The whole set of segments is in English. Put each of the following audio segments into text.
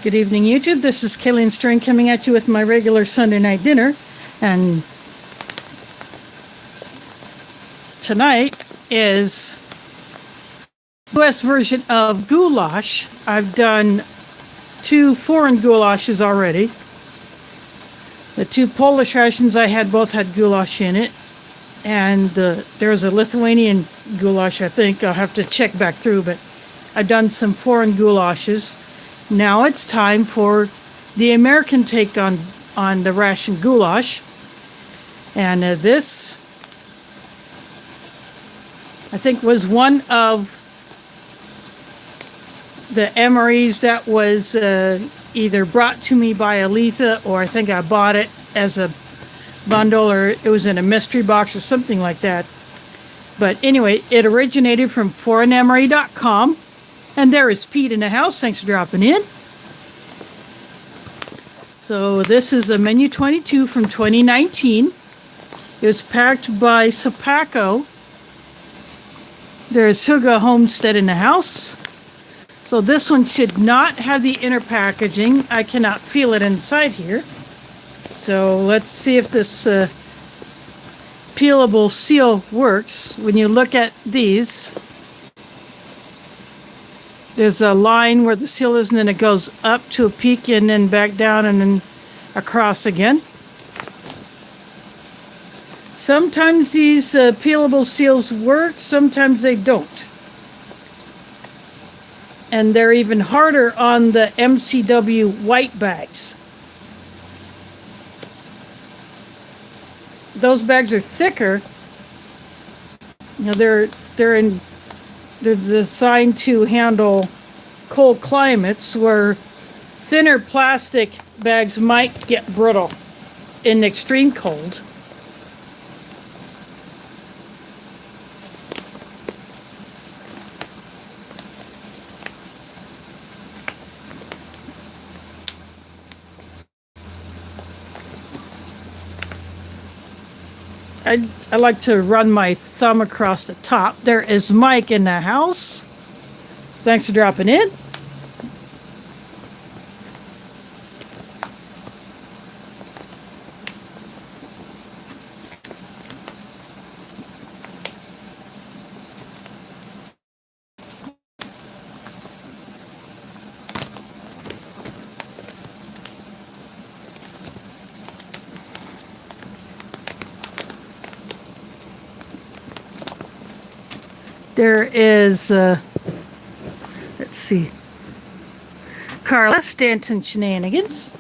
Good evening, YouTube. This is Kayleen String coming at you with my regular Sunday night dinner. And tonight is US version of goulash. I've done 2 foreign goulashes already. The 2 Polish rations I had both had goulash in it. And there's a Lithuanian goulash, I think. I'll have to check back through, but I've done some foreign goulashes. Now it's time for the American take on the Ration goulash. And this, I think, was one of the MREs that was either brought to me by Aletha, or I think I bought it as a bundle, or it was in a mystery box or something like that. But anyway, it originated from foreignmre.com. And there is Pete in the house. Thanks for dropping in. So this is a menu 22 from 2019. It was packed by Sapaco. There's Huga Homestead in the house. So this one should not have the inner packaging. I cannot feel it inside here. So let's see if this peelable seal works. When you look at these, there's a line where the seal is, and then it goes up to a peak and then back down and then across again. Sometimes these peelable seals work, sometimes they don't. And they're even harder on the MCW white bags. Those bags are thicker. You know, they're designed to handle cold climates, where thinner plastic bags might get brittle in extreme cold. I like to run my thumb across the top. There is Mike in the house. Thanks for dropping in. There is, let's see, Carla Stanton Shenanigans.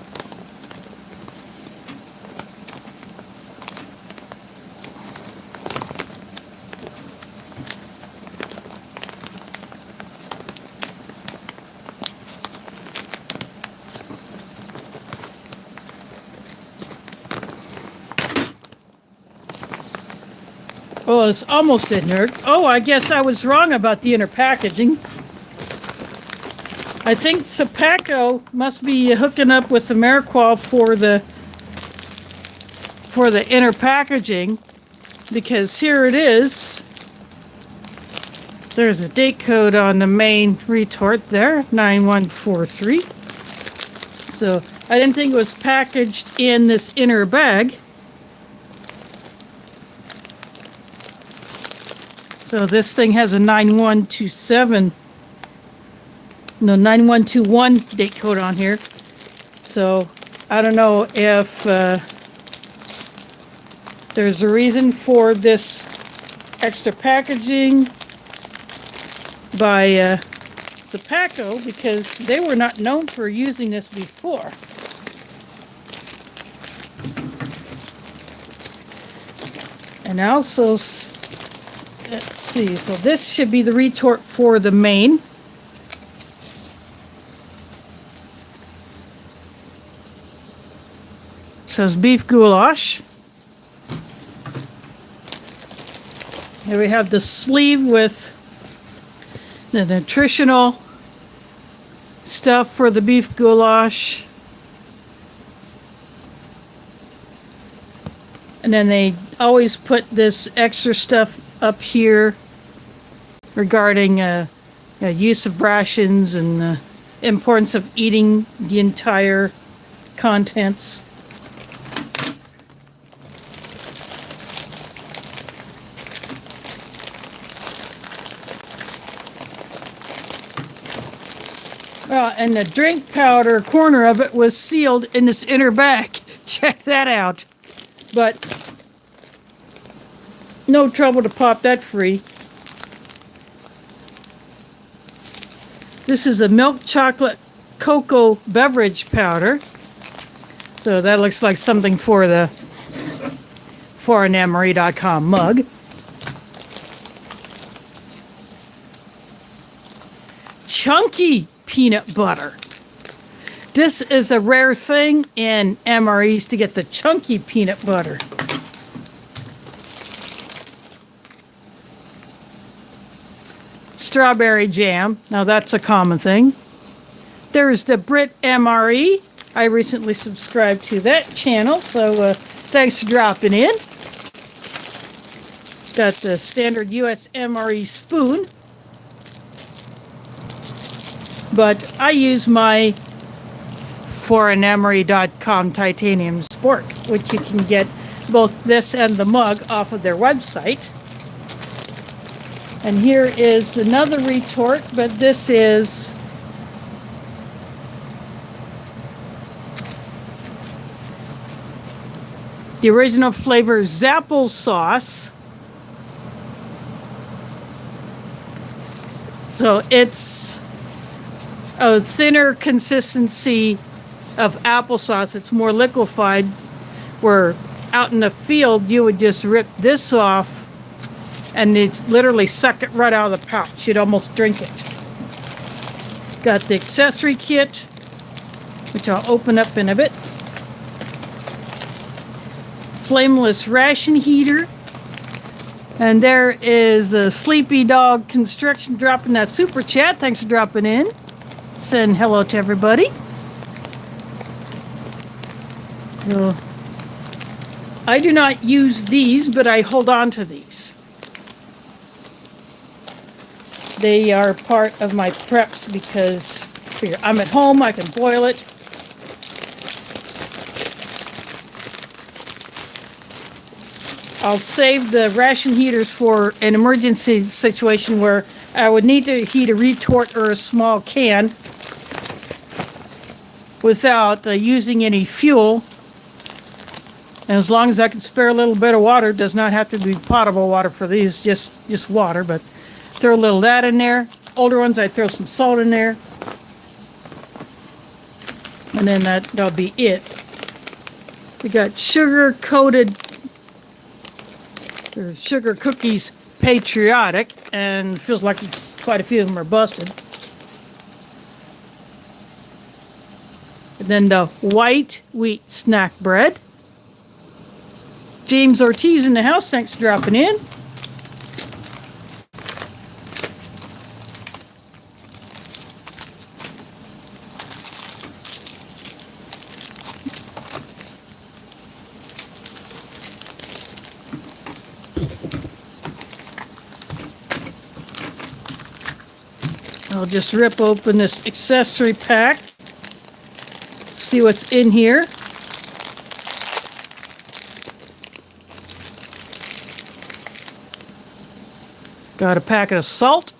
Oh, it's almost in there. Oh, I guess I was wrong about the inner packaging. I think Sapaco must be hooking up with Ameriqual for the inner packaging, because here it is. There's a date code on the main retort there, 9143. So I didn't think it was packaged in this inner bag. So this thing has a 9121 date code on here. So I don't know if there's a reason for this extra packaging by Sapaco, because they were not known for using this before. And also, let's see, so this should be the retort for the main. It says beef goulash. Here we have the sleeve with the nutritional stuff for the beef goulash. And then they always put this extra stuff up here regarding use of rations and importance of eating the entire contents. And the drink powder corner of it was sealed in this inner bag. Check that out. But no trouble to pop that free. This is a milk chocolate cocoa beverage powder. So that looks like something for the an MRE.com mug. Chunky peanut butter. This is a rare thing in MREs to get the chunky peanut butter. Strawberry jam. Now that's a common thing. There's the Brit MRE. I recently subscribed to that channel, so thanks for dropping in. Got the standard US MRE spoon. But I use my MRE.com titanium spork, which you can get both this and the mug off of their website. And here is another retort, but this is the original flavor Applesauce. So it's a thinner consistency of applesauce. It's more liquefied, where out in the field you would just rip this off and it's literally suck it right out of the pouch. You'd almost drink it. Got the accessory kit, which I'll open up in a bit. Flameless ration heater. And there is a Sleepy Dog Construction dropping that super chat. Thanks for dropping in. Send hello to everybody. I do not use these, but I hold on to these. They are part of my preps because I'm at home, I can boil it. I'll save the ration heaters for an emergency situation where I would need to heat a retort or a small can without using any fuel. And as long as I can spare a little bit of water, it does not have to be potable water for these, just water, but throw a little of that in there. Older ones, I throw some salt in there. And then that'll be it. We got sugar-coated, or sugar cookies, Patriotic, and feels like quite a few of them are busted. And then the white wheat snack bread. James Ortiz in the house, thanks for dropping in. I'll just rip open this accessory pack, see what's in here. Got a packet of salt,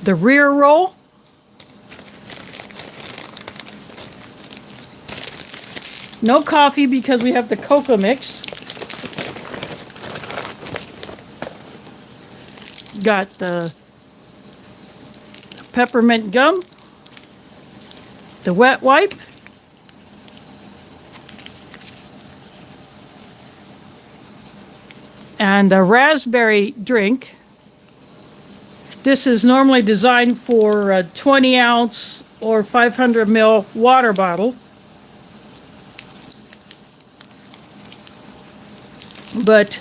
the rear roll, no coffee because we have the cocoa mix. Got the peppermint gum, the wet wipe, and a raspberry drink. This is normally designed for a 20 ounce or 500 ml water bottle. But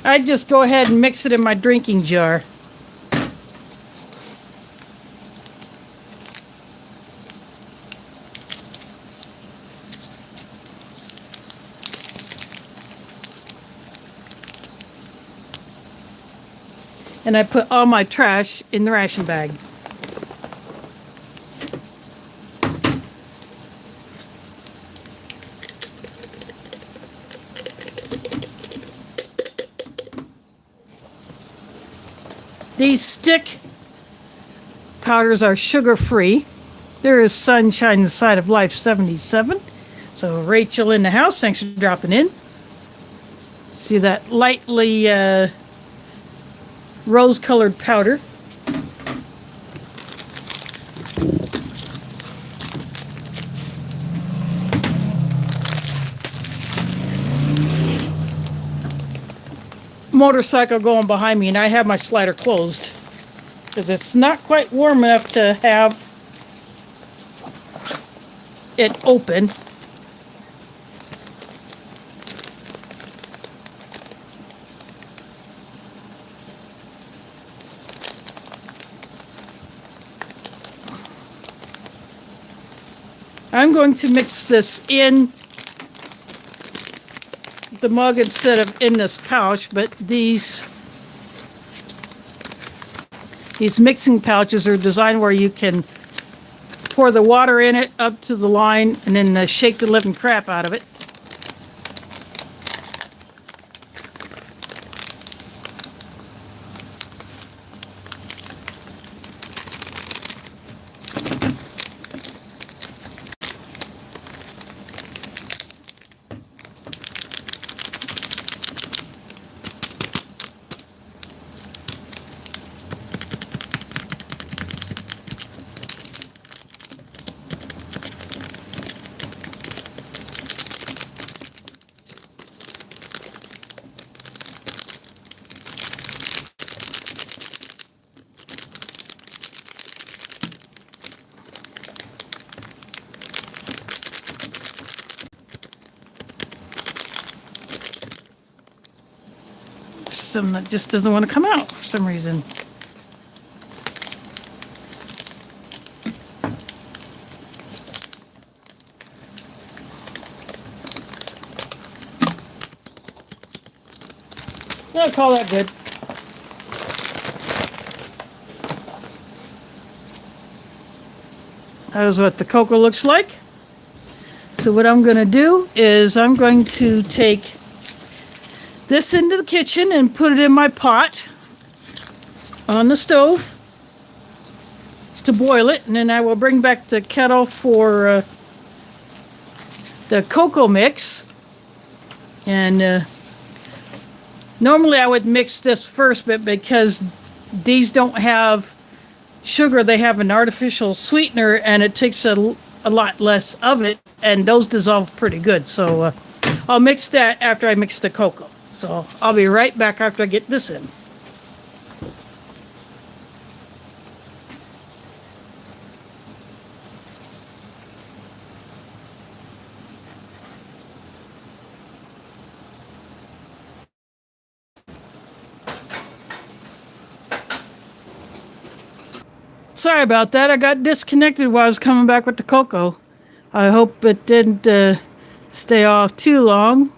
I just go ahead and mix it in my drinking jar. And I put all my trash in the ration bag. These stick powders are sugar-free. There is sunshine inside of Life 77. So Rachel in the house, thanks for dropping in. See that lightly rose-colored powder. Motorcycle going behind me, and I have my slider closed because it's not quite warm enough to have it open. I'm going to mix this in the mug instead of in this pouch, but these mixing pouches are designed where you can pour the water in it up to the line and then shake the living crap out of it. Some that just doesn't want to come out for some reason. I'll call that good. That is what the cocoa looks like. So what I'm going to do is I'm going to take this into the kitchen and put it in my pot on the stove to boil it, and then I will bring back the kettle for the cocoa mix. And normally I would mix this first, but because these don't have sugar, they have an artificial sweetener, and it takes a lot less of it, and those dissolve pretty good. So I'll mix that after I mix the cocoa. So I'll be right back after I get this in. Sorry about that. I got disconnected while I was coming back with the cocoa. I hope it didn't stay off too long.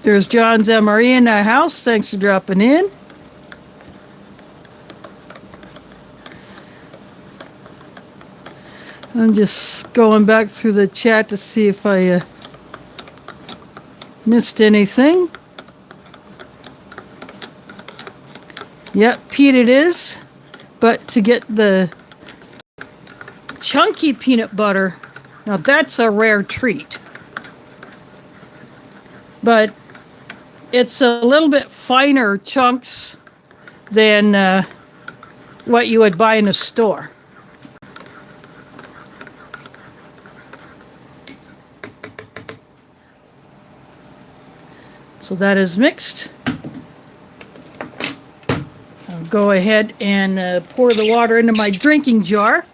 There's John's MRE in the house. Thanks for dropping in. I'm just going back through the chat to see if I missed anything. Yep, Pete it is. But to get the chunky peanut butter, now that's a rare treat. But it's a little bit finer chunks than what you would buy in a store. So that is mixed. I'll go ahead and pour the water into my drinking jar.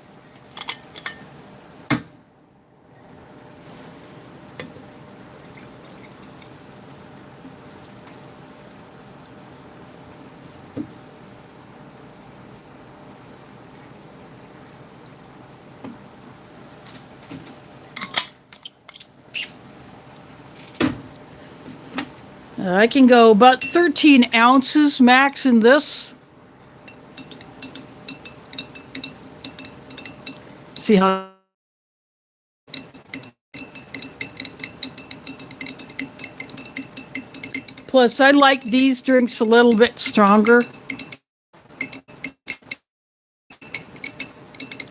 I can go about 13 ounces max in this. See how. Plus, I like these drinks a little bit stronger.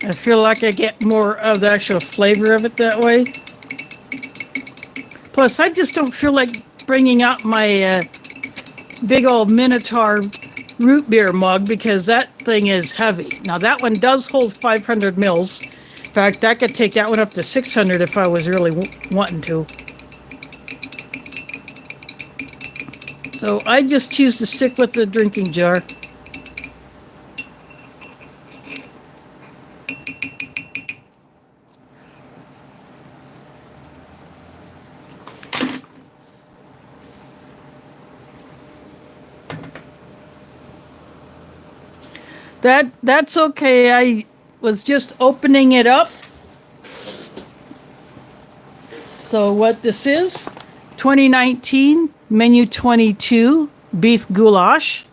I feel like I get more of the actual flavor of it that way. Plus, I just don't feel like bringing out my big old Minotaur root beer mug because that thing is heavy. Now, that one does hold 500 mils. In fact, I could take that one up to 600 if I was really wanting to. So I just choose to stick with the drinking jar. That's okay. I was just opening it up. So what this is, 2019 Menu 22 Beef Goulash.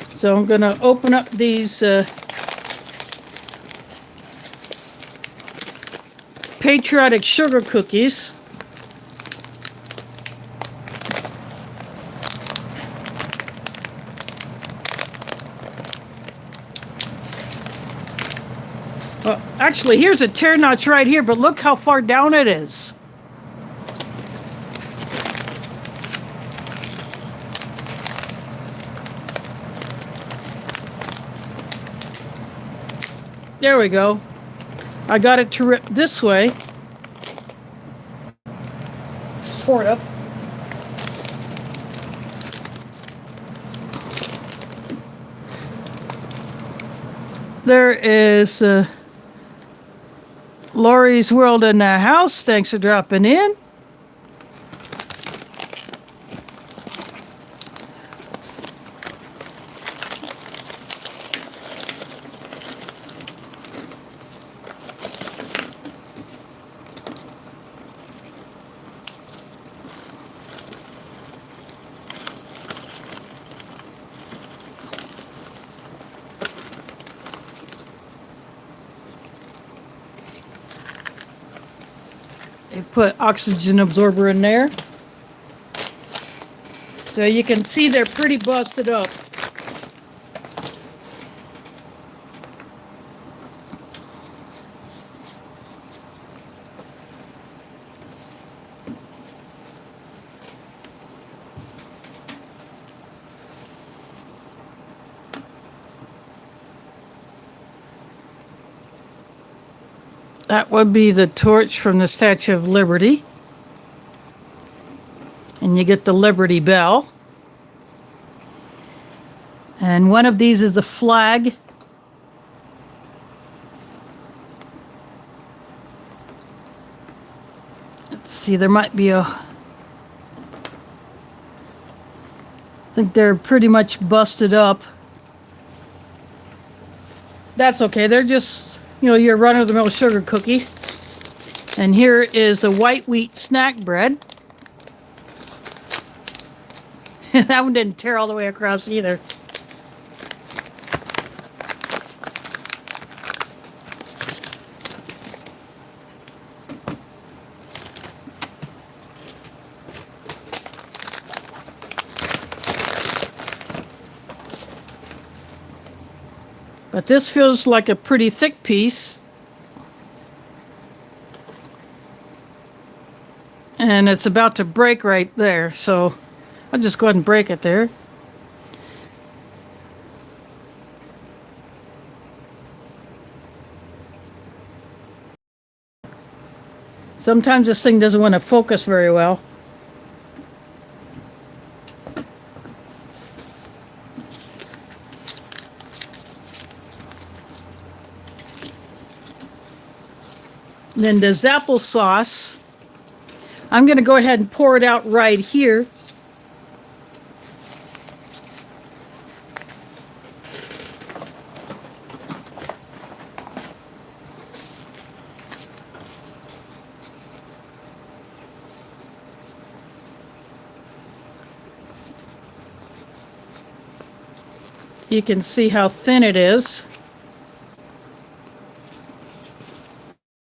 So I'm going to open up these Patriotic sugar cookies. Well, actually, here's a tear notch right here, but look how far down it is. There we go. I got it to rip this way. Sort of. There is Lori's World in the house. Thanks for dropping in. They put oxygen absorber in there. So you can see they're pretty busted up. That would be the torch from the Statue of Liberty. And you get the Liberty Bell. And one of these is a flag. Let's see, there might be a... I think they're pretty much busted up. That's okay, they're just... your run-of-the-mill sugar cookie. And here is a white wheat snack bread. That one didn't tear all the way across either. But this feels like a pretty thick piece. And it's about to break right there, so I'll just go ahead and break it there. Sometimes this thing doesn't want to focus very well. Then there's applesauce. I'm going to go ahead and pour it out right here. you can see how thin it is.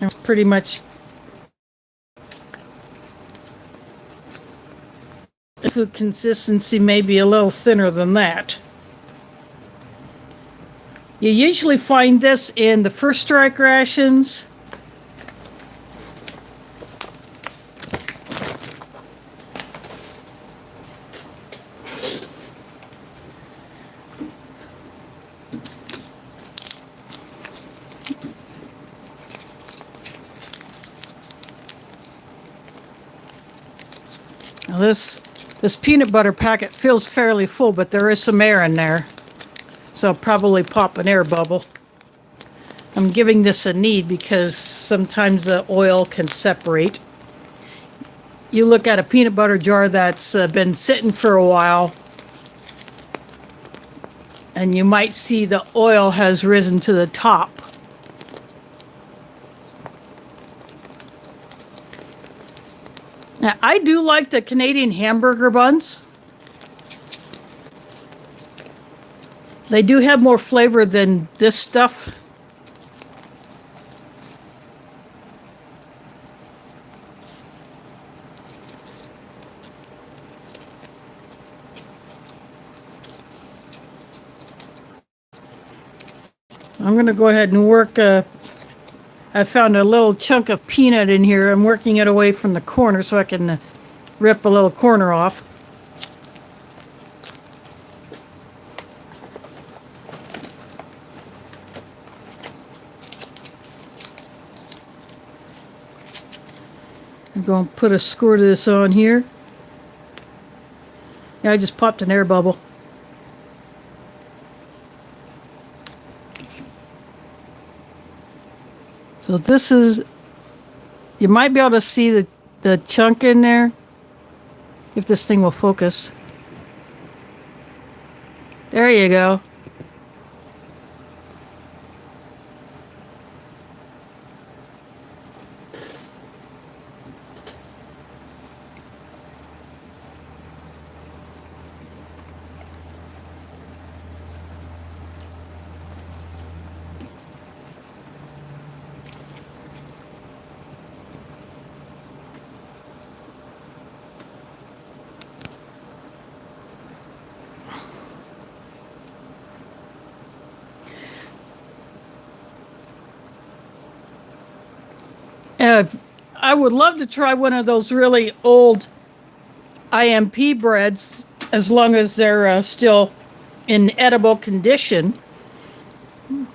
It's pretty much food consistency, maybe a little thinner than that. You usually find this in the first strike rations. Now this peanut butter packet feels fairly full, but there is some air in there. So I'll probably pop an air bubble. I'm giving this a need because sometimes the oil can separate. You look at a peanut butter jar that's been sitting for a while, and you might see the oil has risen to the top. Now, I do like the Canadian hamburger buns. They do have more flavor than this stuff. I'm going to go ahead and work. I found a little chunk of peanut in here. I'm working it away from the corner so I can rip a little corner off. I'm going to put a squirt of this on here. Yeah, I just popped an air bubble. So this is, you might be able to see the chunk in there, if this thing will focus. There you go. I would love to try one of those really old IMP breads, as long as they're still in edible condition. You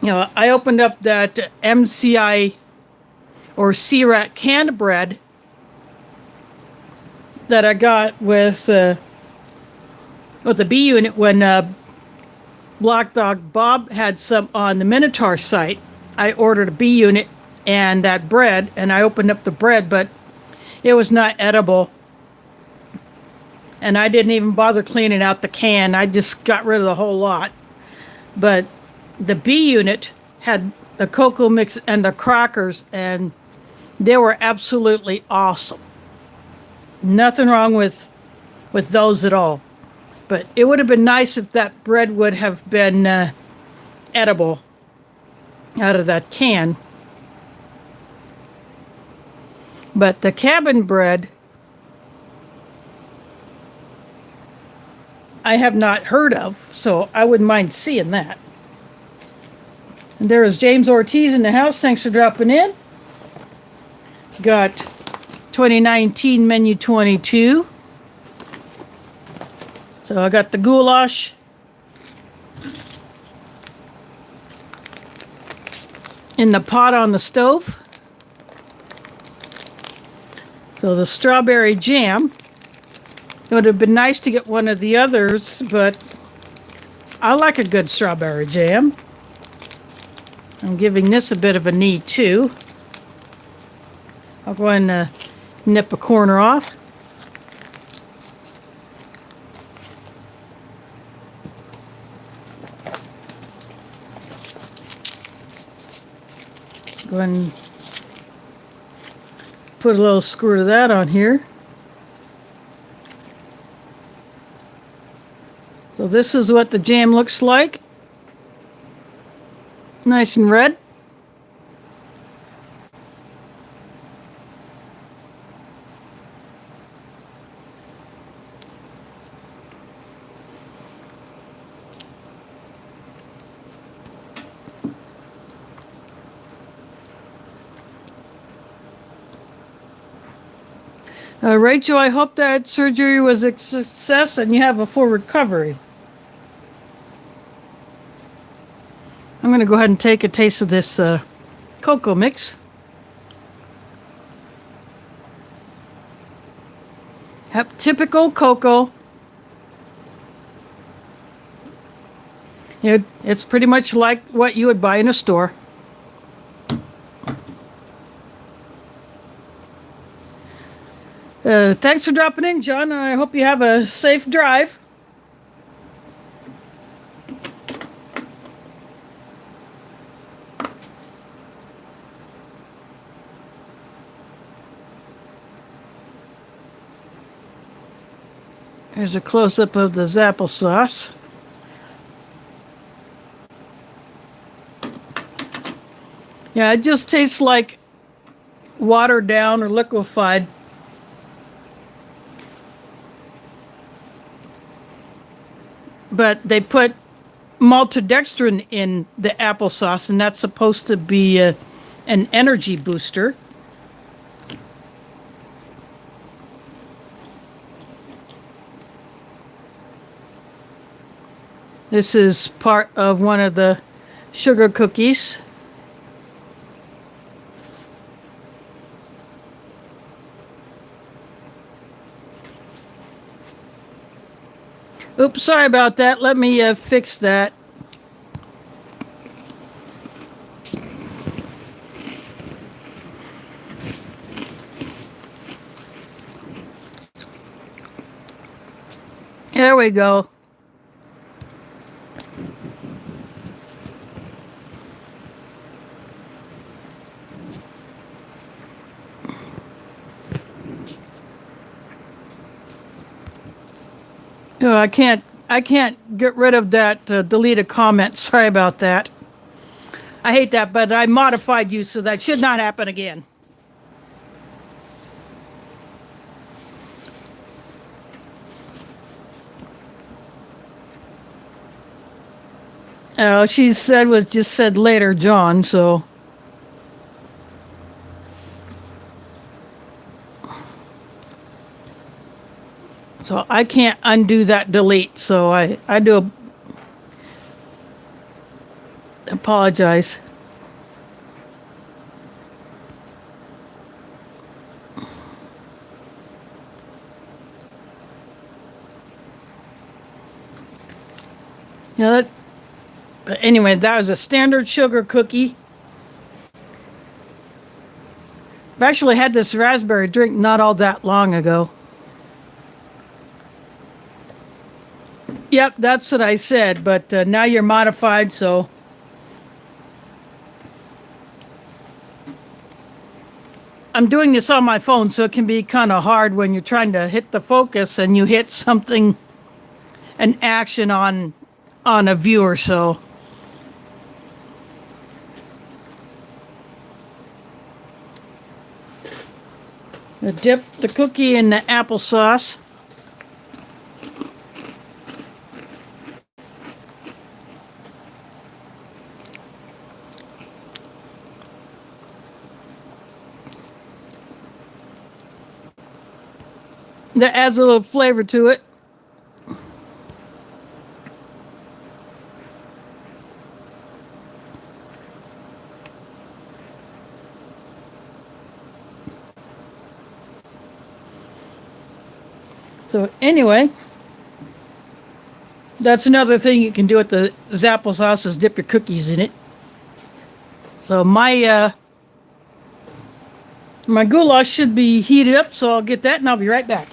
know, I opened up that MCI or CRAT canned bread that I got with the B unit when Black Dog Bob had some on the Minotaur site. I ordered a B unit and that bread, and I opened up the bread, but it was not edible. And I didn't even bother cleaning out the can. I just got rid of the whole lot. But the B unit had the cocoa mix and the crackers, and they were absolutely awesome. Nothing wrong with those at all. But it would have been nice if that bread would have been edible out of that can. But the cabin bread, I have not heard of, so I wouldn't mind seeing that. And there is James Ortiz in the house. Thanks for dropping in. Got 2019 menu 22. So I got the goulash. In the pot on the stove. So the strawberry jam. It would have been nice to get one of the others, but I like a good strawberry jam. I'm giving this a bit of a need too. I'll go ahead and nip a corner off. Go ahead and put a little squirt of that on here. So So this is what the jam looks like. Nice and red. Rachel, I hope that surgery was a success and you have a full recovery. I'm going to go ahead and take a taste of this cocoa mix. Yep, typical cocoa. It's pretty much like what you would buy in a store. Thanks for dropping in, John. I hope you have a safe drive. Here's a close-up of the applesauce. Yeah, it just tastes like watered down or liquefied. But they put maltodextrin in the applesauce, and that's supposed to be an energy booster. This is part of one of the sugar cookies. Oops, sorry about that. Let me fix that. There we go. Oh, I can't get rid of that delete a comment. Sorry about that. I hate that, but I modified you, so that should not happen again. She said was just said later, John, so. So I can't undo that delete, so I do apologize. But anyway, that was a standard sugar cookie. I've actually had this raspberry drink not all that long ago. Yep, that's what I said, but now you're modified, so. I'm doing this on my phone, so it can be kind of hard when you're trying to hit the focus and you hit something, an action on a viewer, so. I dip the cookie in the applesauce. That adds a little flavor to it. So anyway, that's another thing you can do with the applesauce is dip your cookies in it. So my goulash should be heated up, so I'll get that and I'll be right back.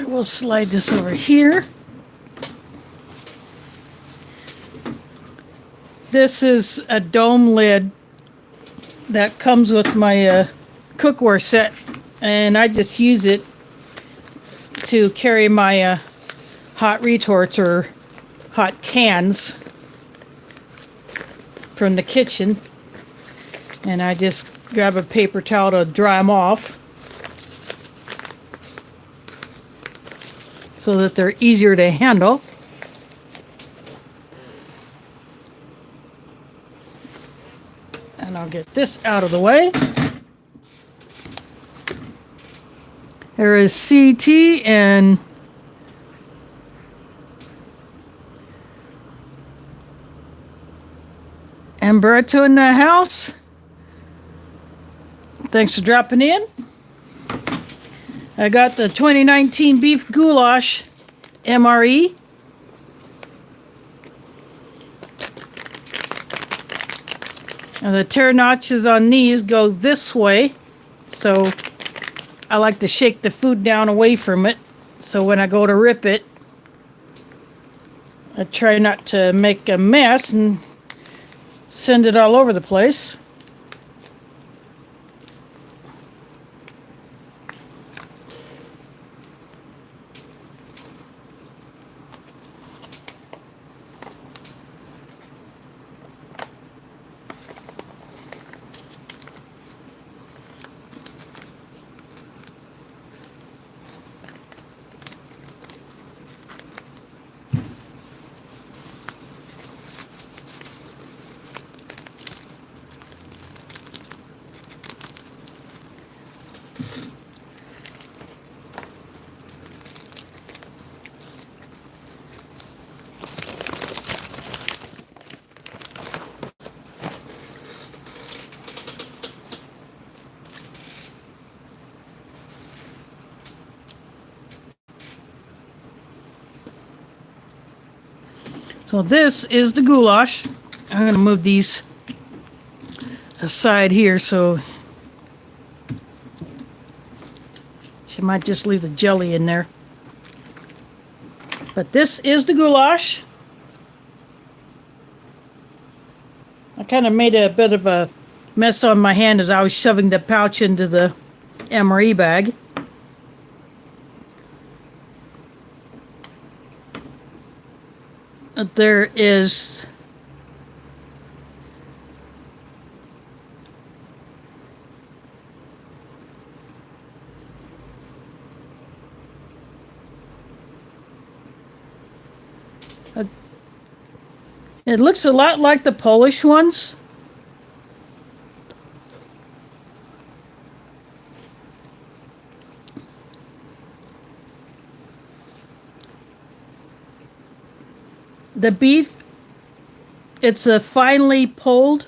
I will slide this over here. This is a dome lid that comes with my cookware set, and I just use it to carry my hot retorts or hot cans from the kitchen, and I just grab a paper towel to dry them off so that they're easier to handle. And I'll get this out of the way. There is CT and Burrito in the house. Thanks for dropping in. I got the 2019 beef goulash MRE. And the tear notches on these go this way, so I like to shake the food down away from it, so when I go to rip it, I try not to make a mess and send it all over the place. So this is the goulash. I'm going to move these aside here, so she might just leave the jelly in there. But this is the goulash. I kind of made a bit of a mess on my hand as I was shoving the pouch into the MRE bag. There is it looks a lot like the Polish ones. The beef, it's a finely pulled.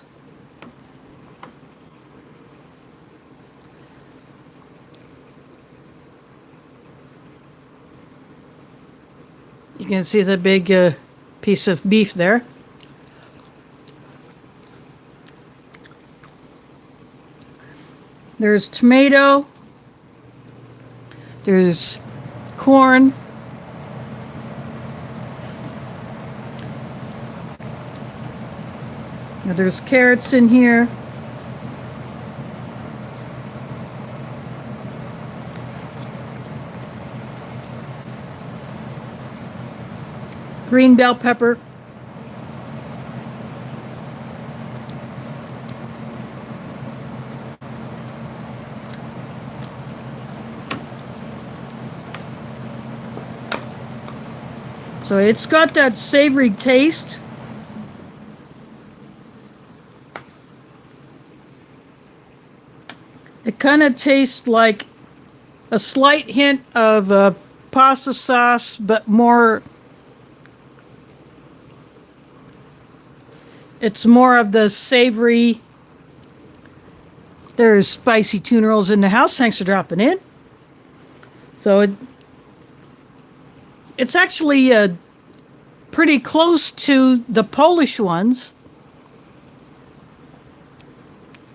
You can see the big piece of beef there. There's tomato. There's corn. Now there's carrots in here. Green bell pepper. So it's got that savory taste. It kind of tastes like a slight hint of pasta sauce, but more, it's more of the savory. There's spicy tuna rolls in the house. Thanks for dropping in. So it's actually pretty close to the Polish ones.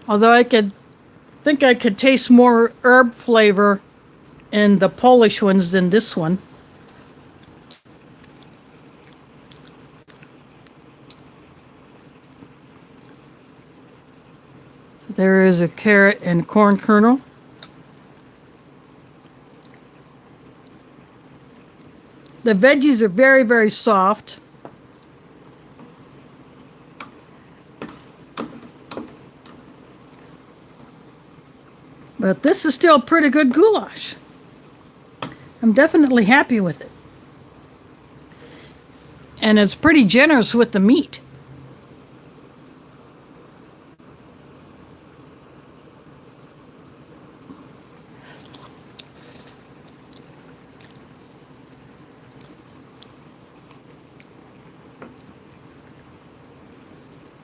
Although I think I could taste more herb flavor in the Polish ones than this one. There is a carrot and corn kernel. The veggies are very, very soft. But this is still pretty good goulash. I'm definitely happy with it. And it's pretty generous with the meat.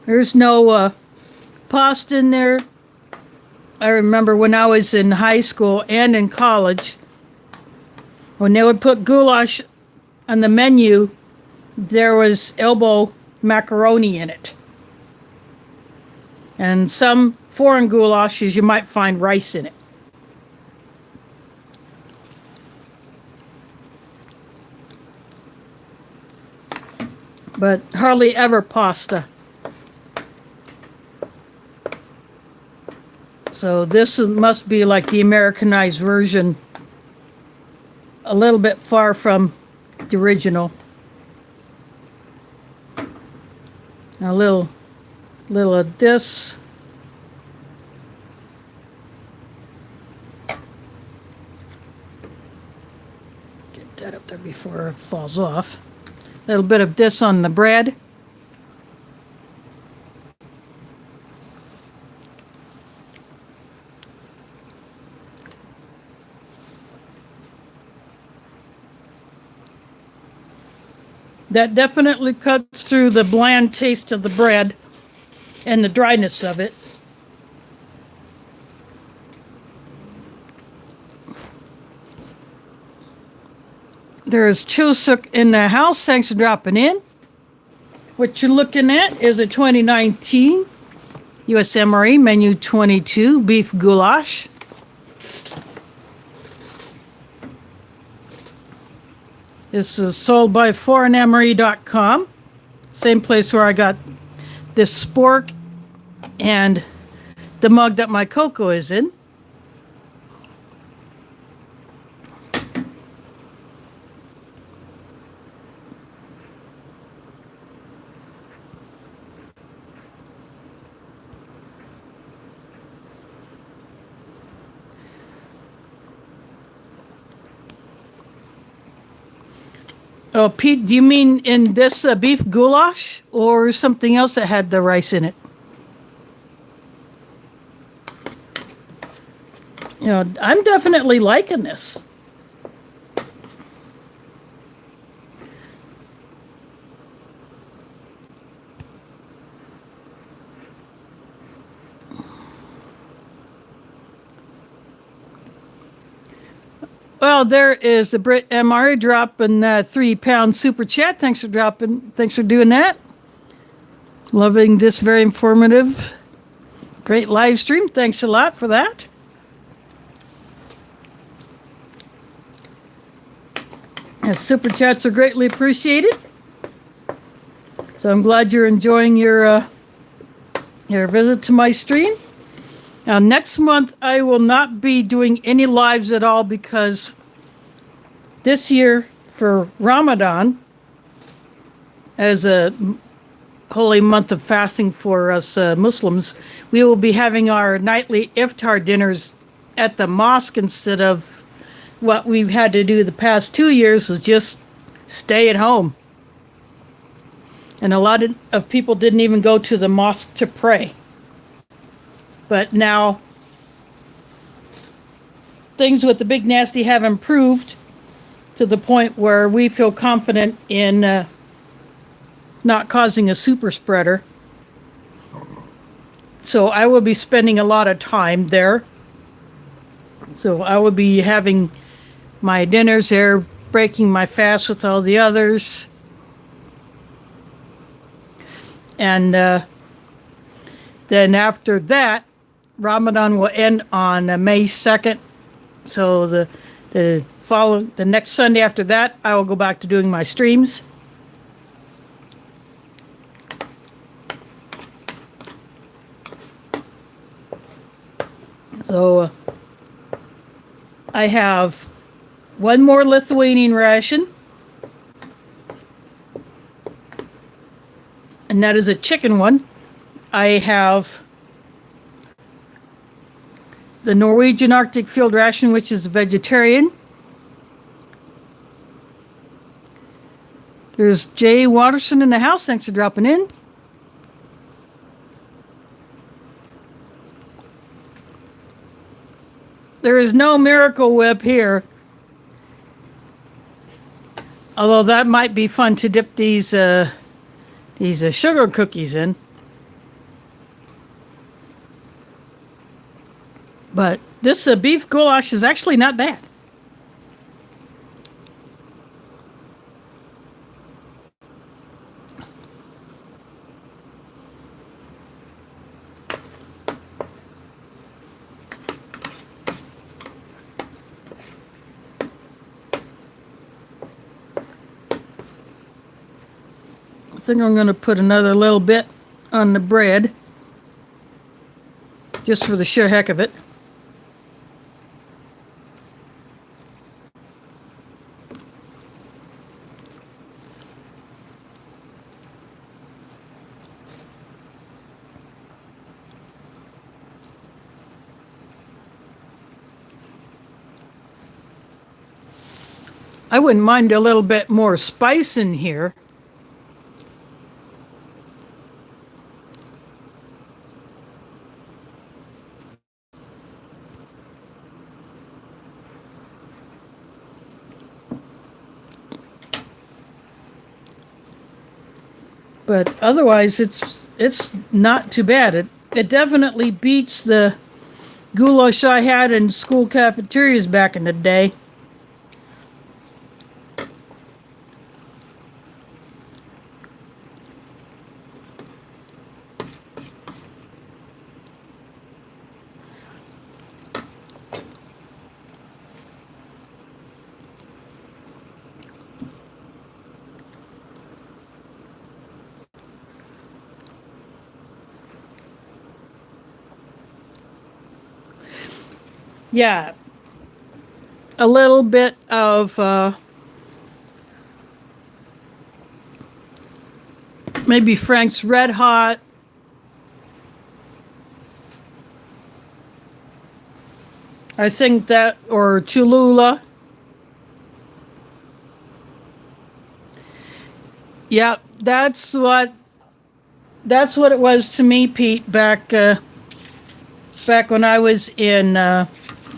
There's no pasta in there. I remember when I was in high school and in college, when they would put goulash on the menu, there was elbow macaroni in it. And some foreign goulashes, you might find rice in it. But hardly ever pasta. So this must be like the Americanized version, a little bit far from the original. A little of this. Get that up there before it falls off. A little bit of this on the bread. That definitely cuts through the bland taste of the bread and the dryness of it. There's Chusuk in the house. Thanks for dropping in. What you're looking at is a 2019 US MRE Menu 22 beef goulash. This is sold by foreignmre.com. Same place where I got this spork and the mug that my cocoa is in. Oh, Pete, do you mean in this beef goulash or something else that had the rice in it? You know, I'm definitely liking this. Well, there is the Brit MRE dropping £3 super chat. Thanks for dropping. Thanks for doing that. Loving this very informative, great live stream. Thanks a lot for that. Super chats are greatly appreciated. So I'm glad you're enjoying your visit to my stream. Now, next month, I will not be doing any lives at all because this year, for Ramadan, as a holy month of fasting for us Muslims, we will be having our nightly iftar dinners at the mosque instead of what we've had to do the past 2 years was just stay at home. And a lot of people didn't even go to the mosque to pray. But now, things with the Big Nasty have improved to the point where we feel confident in not causing a super spreader. So I will be spending a lot of time there. So I will be having my dinners there, breaking my fast with all the others. And then after that, Ramadan will end on May 2nd. So the The next Sunday after that, I will go back to doing my streams. So I have one more Lithuanian ration, and that is a chicken one. I have the Norwegian Arctic Field ration, which is vegetarian. There's Jay Watterson in the house. Thanks for dropping in. There is no Miracle Whip here. Although that might be fun to dip these sugar cookies in. But this beef goulash is actually not bad. I think I'm going to put another little bit on the bread, just for the sheer heck of it. I wouldn't mind a little bit more spice in here. But otherwise, it's not too bad. It definitely beats the goulash I had in school cafeterias back in the day. Yeah, a little bit of maybe Frank's Red Hot. I think that, or Cholula. Yeah, that's what it was to me, Pete, back when I was in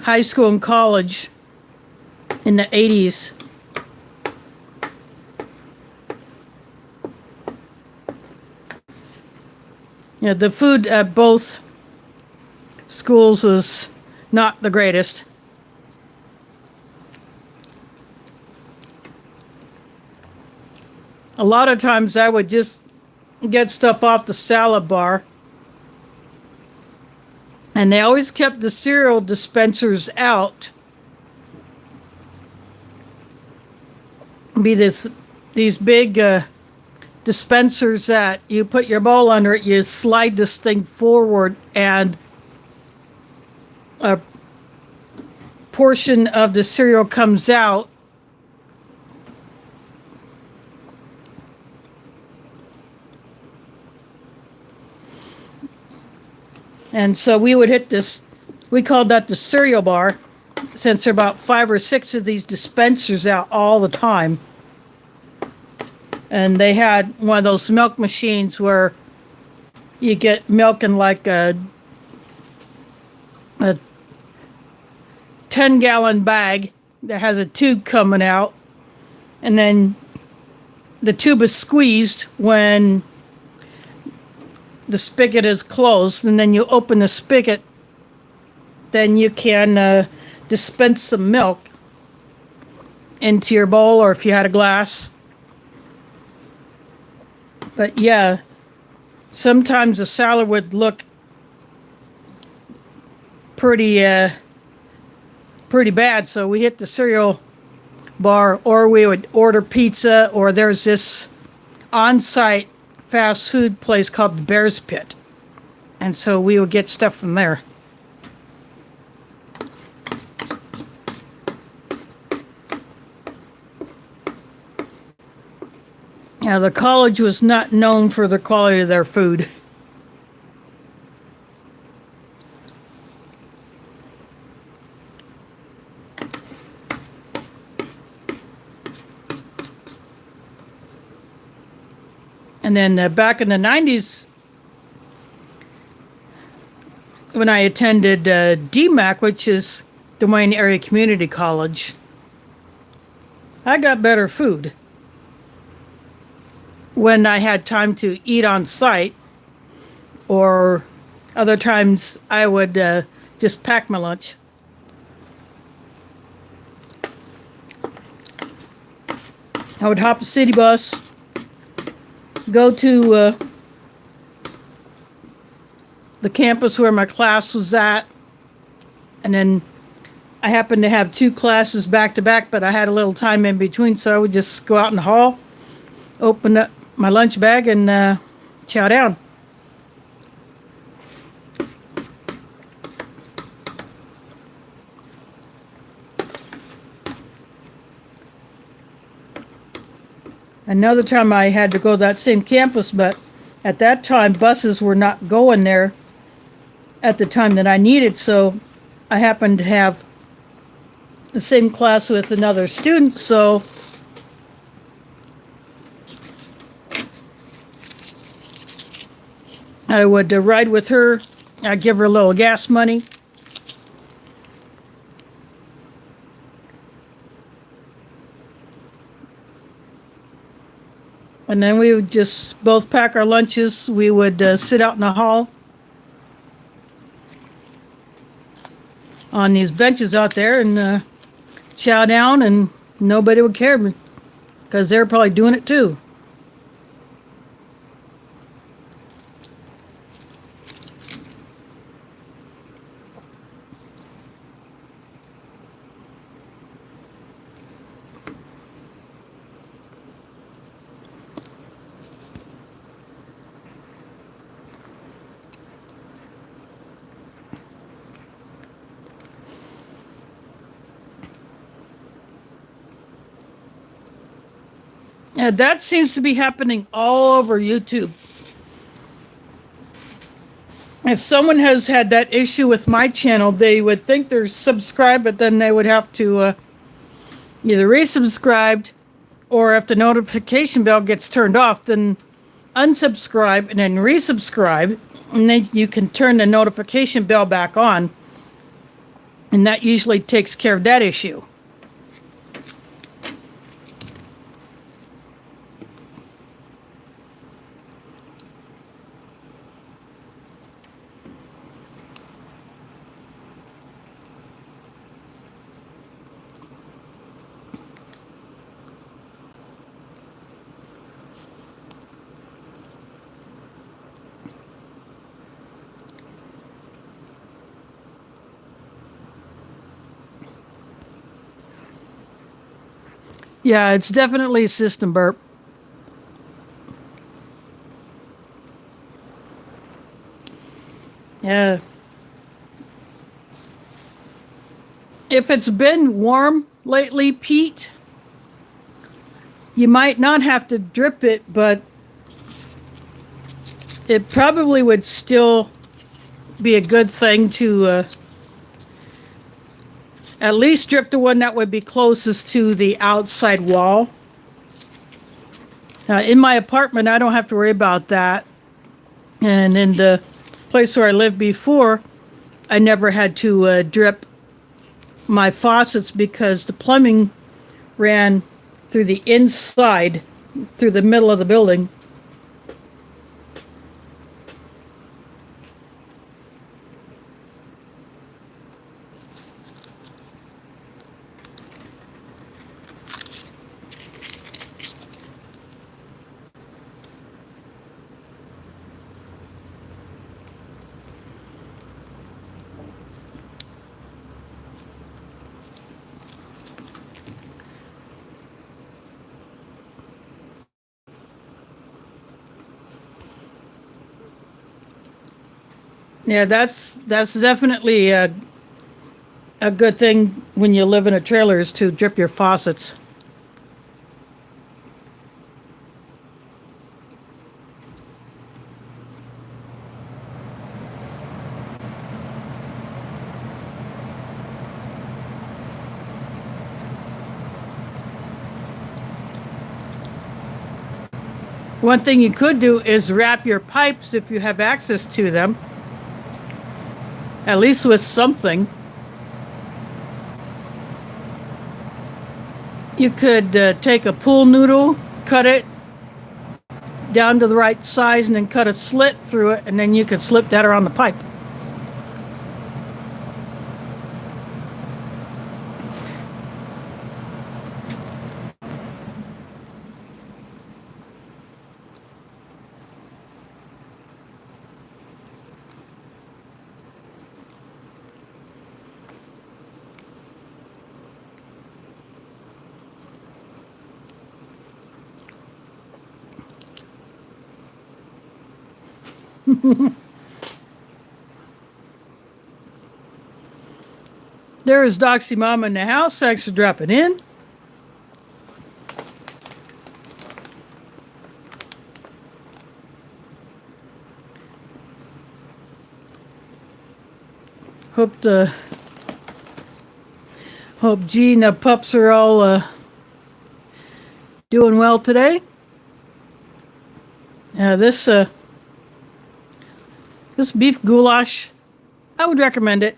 high school and college in the 80s. Yeah, the food at both schools was not the greatest. A lot of times I would just get stuff off the salad bar. And they always kept the cereal dispensers out. Be these big dispensers that you put your bowl under it, you slide this thing forward, and a portion of the cereal comes out. And so we would hit this, we called that the cereal bar, since there are about 5 or 6 of these dispensers out all the time. And they had one of those milk machines where you get milk in like a 10-gallon bag that has a tube coming out. And then the tube is squeezed when the spigot is closed, and then you open the spigot, then you can dispense some milk into your bowl, or if you had a glass. But yeah, sometimes the salad would look pretty pretty bad, so we hit the cereal bar, or we would order pizza, or there's this on-site fast food place called the Bear's Pit, and so we would get stuff from there. Yeah, the college was not known for the quality of their food. And then back in the 90s, when I attended DMAC, which is Des Moines Area Community College, I got better food when I had time to eat on site, or other times I would just pack my lunch. I would hop a city bus, go to the campus where my class was at, and then I happened to have 2 classes back to back, but I had a little time in between, so I would just go out in the hall, open up my lunch bag, and chow down. Another time I had to go to that same campus, but at that time buses were not going there at the time that I needed, so I happened to have the same class with another student, so I would ride with her. I'd give her a little gas money. And then we would just both pack our lunches. We would sit out in the hall on these benches out there and chow down, and nobody would care because they're probably doing it too. Yeah, that seems to be happening all over YouTube. If someone has had that issue with my channel, they would think they're subscribed, but then they would have to either resubscribe, or if the notification bell gets turned off, then unsubscribe and then resubscribe, and then you can turn the notification bell back on, and that usually takes care of that issue. Yeah, it's definitely a system burp. Yeah. If it's been warm lately, Pete, you might not have to drip it, but it probably would still be a good thing to at least drip the one that would be closest to the outside wall. In my apartment, I don't have to worry about that. And in the place where I lived before, I never had to drip my faucets because the plumbing ran through the inside, through the middle of the building. Yeah, that's definitely a good thing when you live in a trailer is to drip your faucets. One thing you could do is wrap your pipes if you have access to them, at least with something. You could take a pool noodle, cut it down to the right size, and then cut a slit through it, and then you could slip that around the pipe. There is Doxy Mama in the house. Thanks for dropping in. Hope G and the pups are all doing well today. This beef goulash, I would recommend it.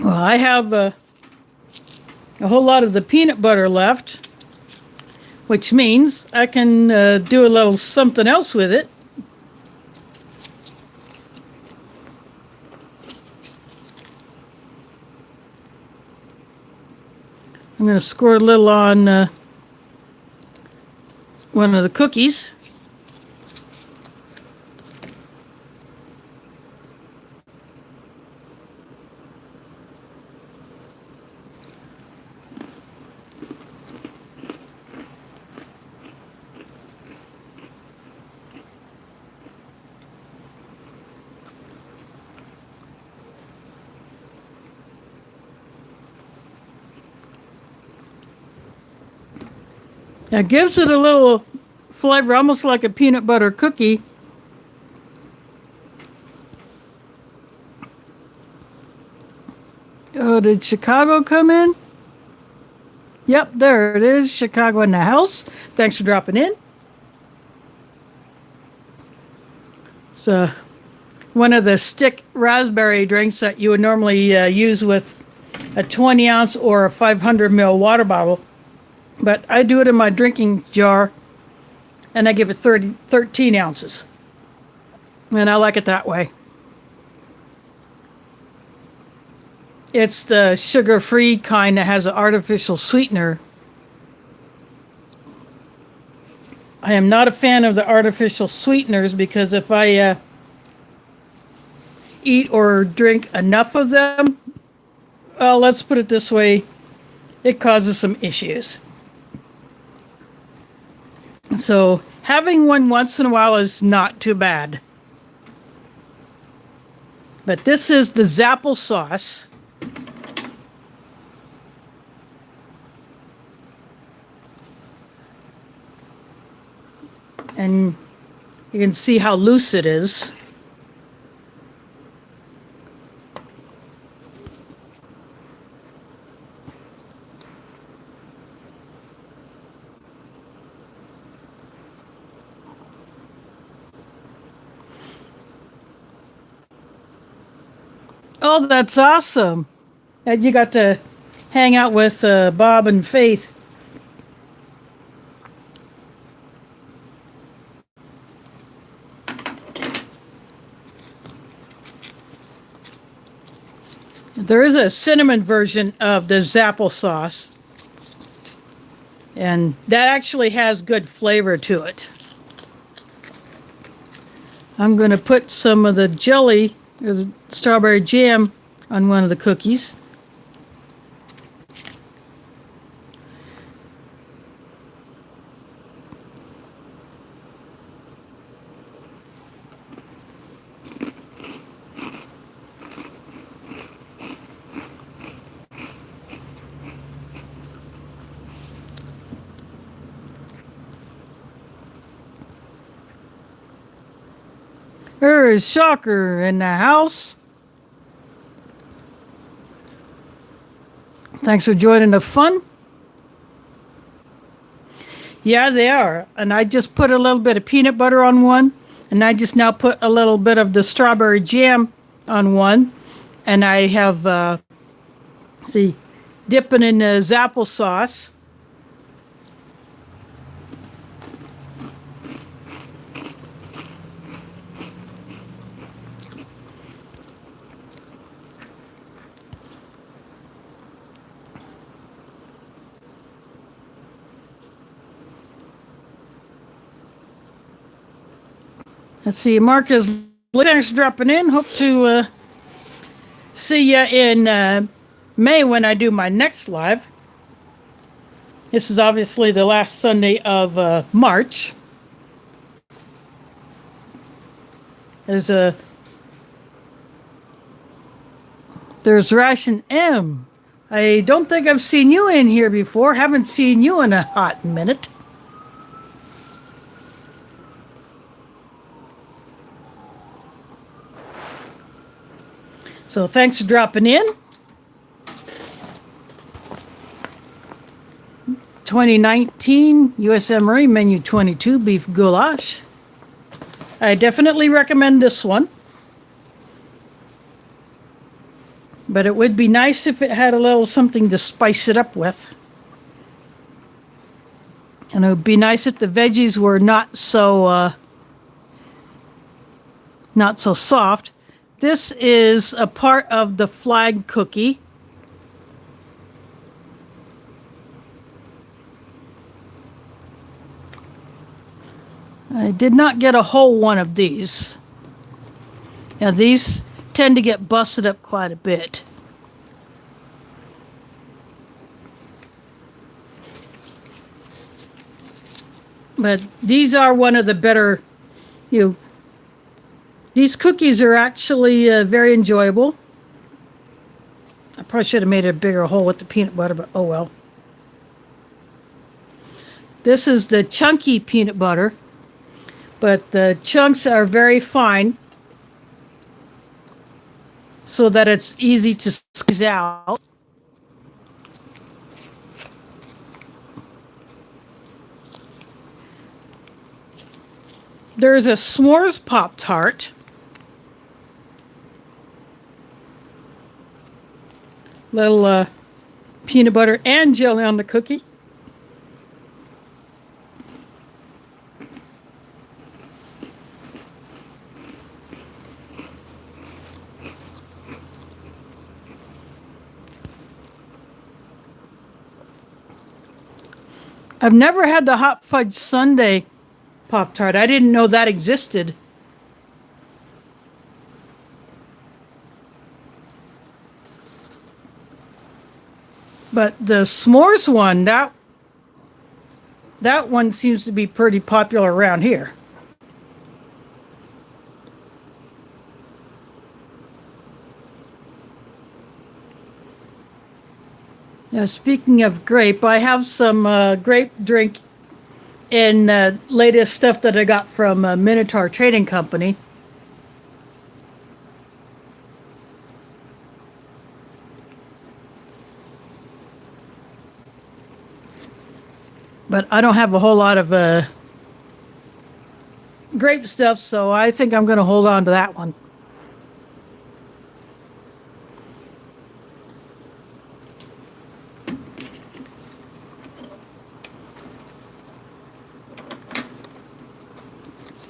Well, I have a whole lot of the peanut butter left, which means I can do a little something else with it. I'm going to squirt a little on one of the cookies. Now, it gives it a little flavor, almost like a peanut butter cookie. Oh, did Chicago come in? Yep, there it is. Chicago in the house. Thanks for dropping in. So, one of the stick raspberry drinks that you would normally use with a 20 ounce or a 500 ml water bottle. But I do it in my drinking jar, and I give it 13 ounces. And I like it that way. It's the sugar-free kind that has an artificial sweetener. I am not a fan of the artificial sweeteners because if I eat or drink enough of them, well, let's put it this way, it causes some issues. So having one once in a while is not too bad. But this is the Applesauce. And you can see how loose it is. Oh, that's awesome. And you got to hang out with Bob and Faith. There is a cinnamon version of this applesauce, and that actually has good flavor to it. I'm going to put some of the jelly, or the strawberry jam, on one of the cookies. There is Shocker in the house. Thanks for joining the fun. Yeah, they are. And I just put a little bit of peanut butter on one. And I just now put a little bit of the strawberry jam on one. And I have, dipping in the applesauce. Let's see, Marcus, thanks for dropping in. Hope to see you in May when I do my next live. This is obviously the last Sunday of March. There's Ration M. I don't think I've seen you in here before. Haven't seen you in a hot minute. So thanks for dropping in. 2019 US MRE Menu 22 Beef Goulash. I definitely recommend this one. But it would be nice if it had a little something to spice it up with. And it would be nice if the veggies were not so soft. This is a part of the flag cookie. I did not get a whole one of these. Now these tend to get busted up quite a bit. But these are one of the better, these cookies are actually very enjoyable. I probably should have made a bigger hole with the peanut butter, but oh well. This is the chunky peanut butter, but the chunks are very fine so that it's easy to squeeze out. There's a s'mores Pop-Tart. Little peanut butter and jelly on the cookie. I've never had the hot fudge sundae Pop-Tart. I didn't know that existed. But the s'mores one, that one seems to be pretty popular around here. Now, speaking of grape, I have some grape drink in latest stuff that I got from Minotaur Trading Company. But I don't have a whole lot of grape stuff, so I think I'm going to hold on to that one.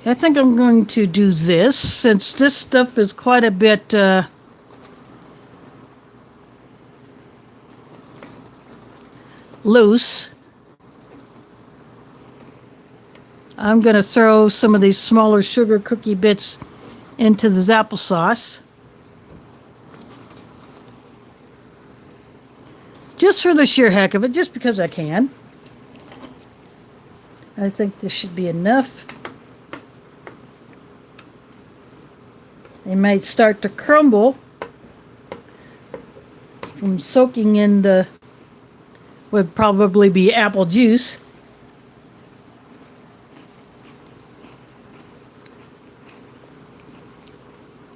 I think I'm going to do this, since this stuff is quite a bit loose. I'm going to throw some of these smaller sugar cookie bits into this applesauce. Just for the sheer heck of it, just because I can. I think this should be enough. They might start to crumble from soaking in the, would probably be apple juice.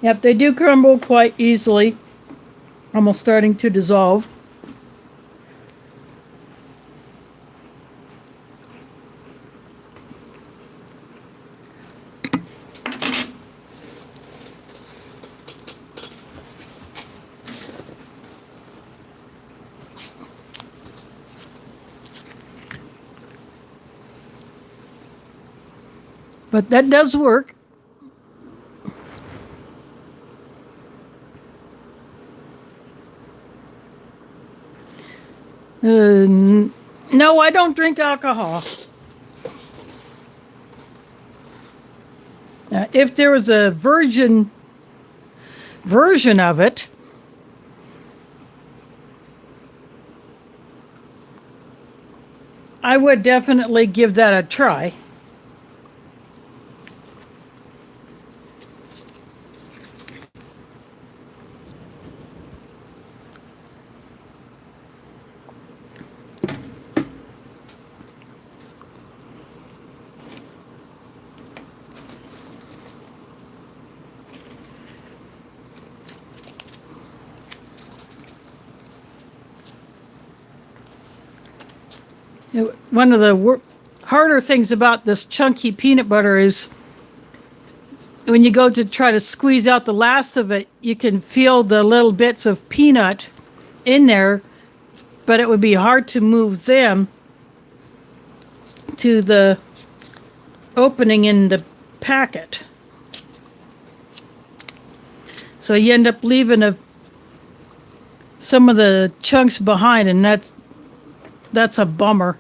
Yep, they do crumble quite easily, almost starting to dissolve. But that does work. No, I don't drink alcohol. If there was a virgin version of it, I would definitely give that a try. One of the harder things about this chunky peanut butter is when you go to try to squeeze out the last of it, you can feel the little bits of peanut in there, but it would be hard to move them to the opening in the packet. So you end up leaving some of the chunks behind, and that's a bummer.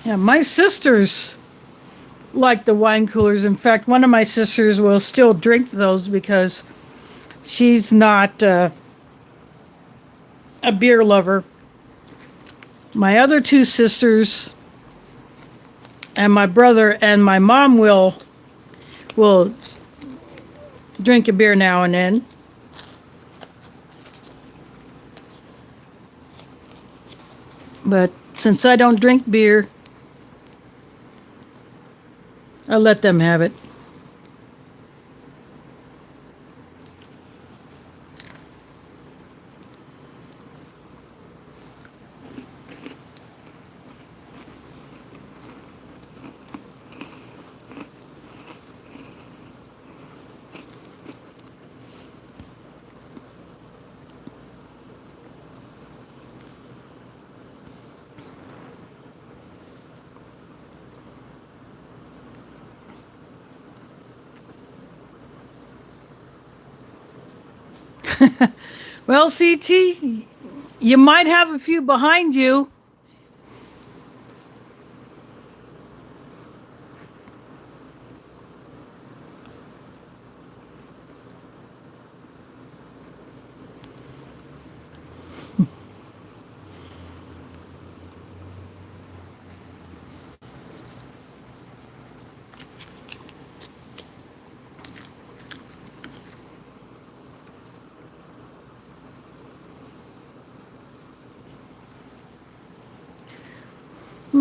Yeah, my sisters like the wine coolers. In fact, one of my sisters will still drink those because she's not a beer lover. My other two sisters and my brother and my mom will drink a beer now and then. But since I don't drink beer, I let them have it. Well, CT, you might have a few behind you.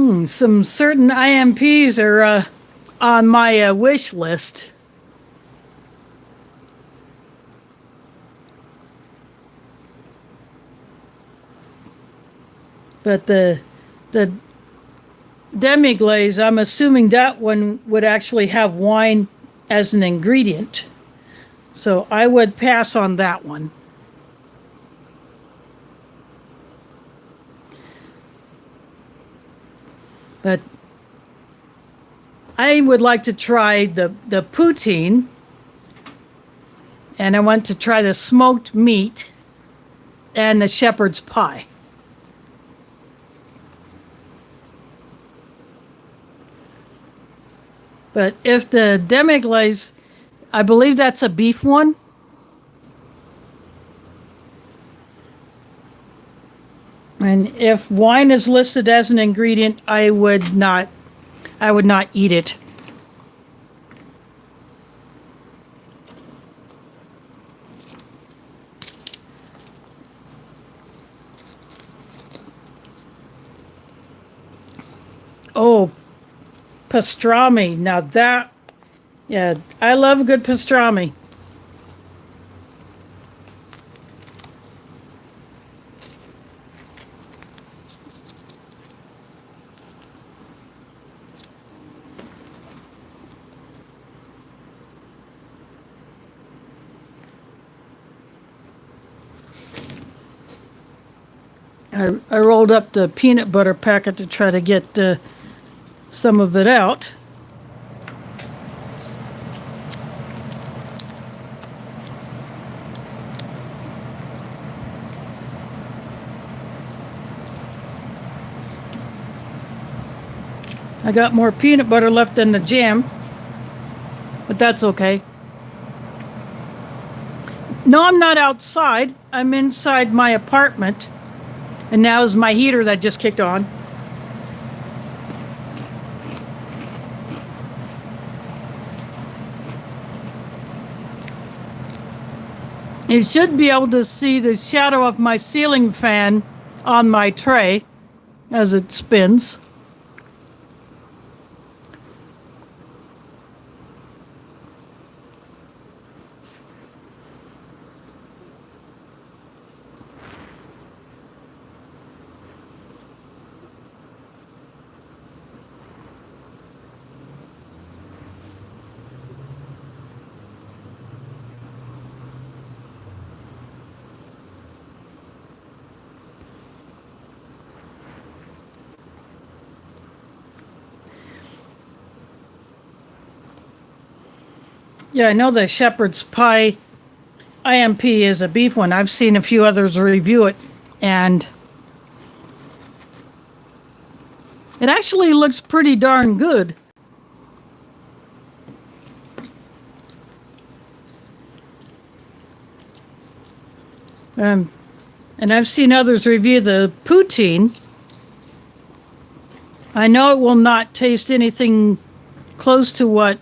Some certain IMPs are on my wish list. But the demi-glaze, I'm assuming that one would actually have wine as an ingredient. So I would pass on that one. But I would like to try the poutine, and I want to try the smoked meat and the shepherd's pie. But if the demi-glaze, I believe that's a beef one. And if wine is listed as an ingredient, I would not eat it. Oh, pastrami. Now that, yeah, I love a good pastrami. I rolled up the peanut butter packet to try to get some of it out. I got more peanut butter left in the jam, but that's okay. No, I'm not outside. I'm inside my apartment. And now is my heater that just kicked on. You should be able to see the shadow of my ceiling fan on my tray as it spins. Yeah, I know the shepherd's pie IMP is a beef one. I've seen a few others review it, and it actually looks pretty darn good. And I've seen others review the poutine. I know it will not taste anything close to what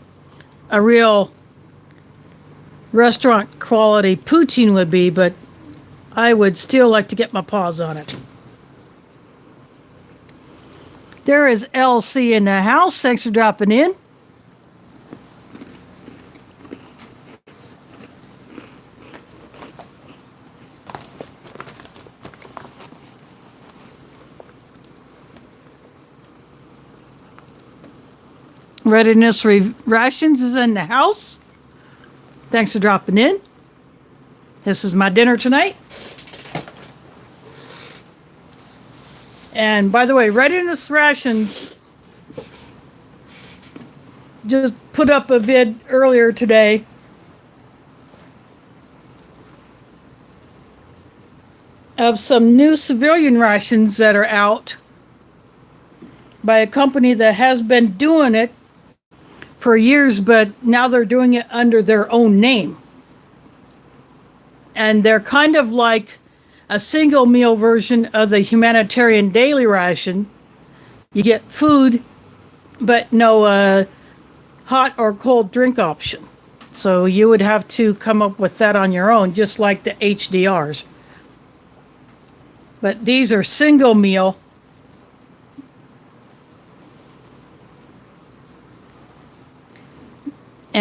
a real restaurant quality poutine would be, but I would still like to get my paws on it. There is LC in the house. Thanks for dropping in. Readiness Rations is in the house. Thanks for dropping in. This is my dinner tonight. And by the way, Readiness Rations just put up a vid earlier today of some new civilian rations that are out by a company that has been doing it for years, but now they're doing it under their own name. And they're kind of like a single meal version of the humanitarian daily ration. You get food, but no hot or cold drink option. So you would have to come up with that on your own, just like the HDRs. But these are single meal.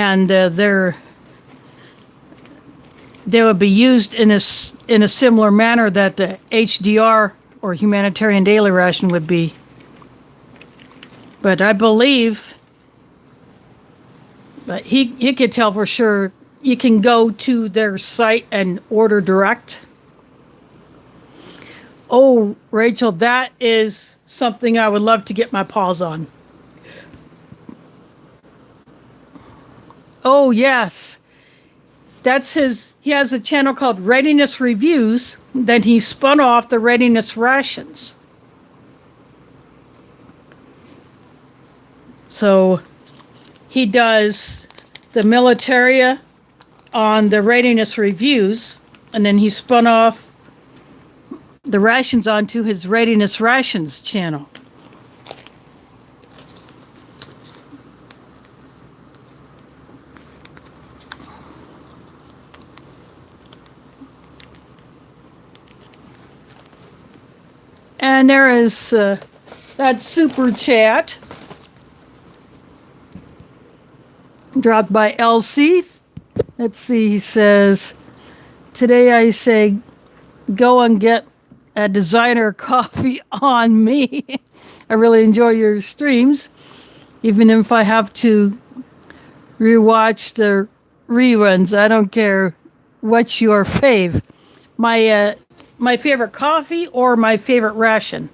and they would be used in a similar manner that the HDR or humanitarian daily ration would be. But I believe, but he could tell for sure. You can go to their site and order direct. Oh, Rachel, that is something I would love to get my paws on. Oh, yes. That's he has a channel called Readiness Reviews. Then he spun off the Readiness Rations. So he does the militaria on the Readiness Reviews, and then he spun off the rations onto his Readiness Rations channel. And there is that super chat dropped by LC. Let's see, he says, today I say, go and get a designer coffee on me. I really enjoy your streams, even if I have to rewatch the reruns. I don't care what's your fave. My favorite coffee or my favorite ration.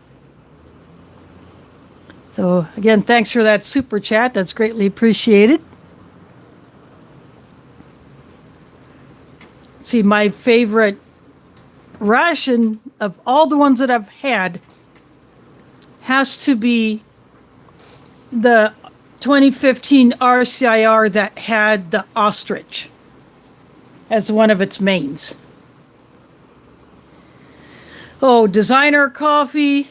So again, thanks for that super chat. That's greatly appreciated. See, my favorite ration of all the ones that I've had has to be the 2015 RCIR that had the ostrich as one of its mains. Oh, designer coffee.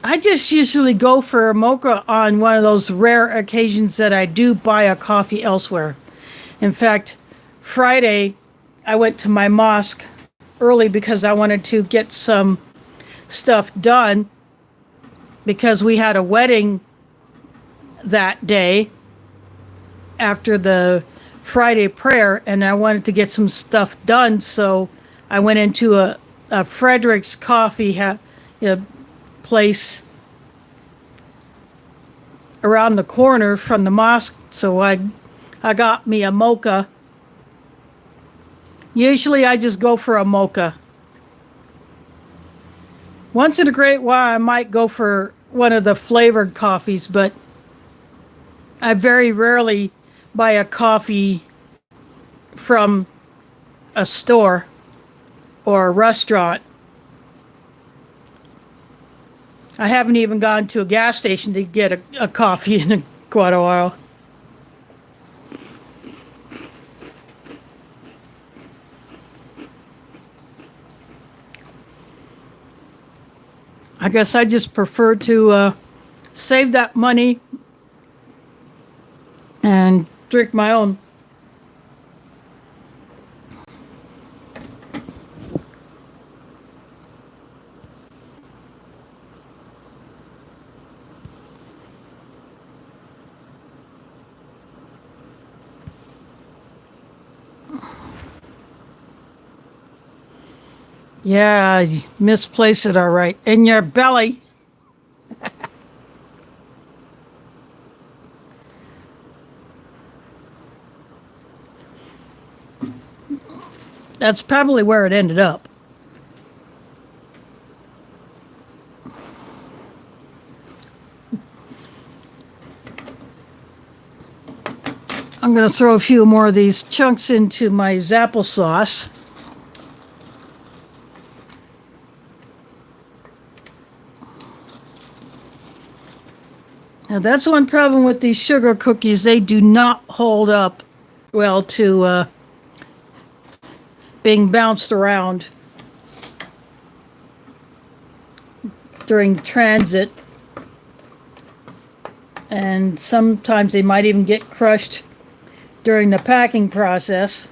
I just usually go for a mocha on one of those rare occasions that I do buy a coffee elsewhere. In fact, Friday, I went to my mosque early because I wanted to get some stuff done because we had a wedding that day after the Friday prayer, and I wanted to get some stuff done, so I went into a Frederick's coffee place around the corner from the mosque, so I got me a mocha. Usually I just go for a mocha. Once in a great while I might go for one of the flavored coffees, but I very rarely buy a coffee from a store or a restaurant. I haven't even gone to a gas station to get a coffee in quite a while. I guess I just prefer to save that money and drink my own. Yeah, I misplaced it all right. In your belly. That's probably where it ended up. I'm going to throw a few more of these chunks into my applesauce. Now that's one problem with these sugar cookies. They do not hold up well to being bounced around during transit. And sometimes they might even get crushed during the packing process.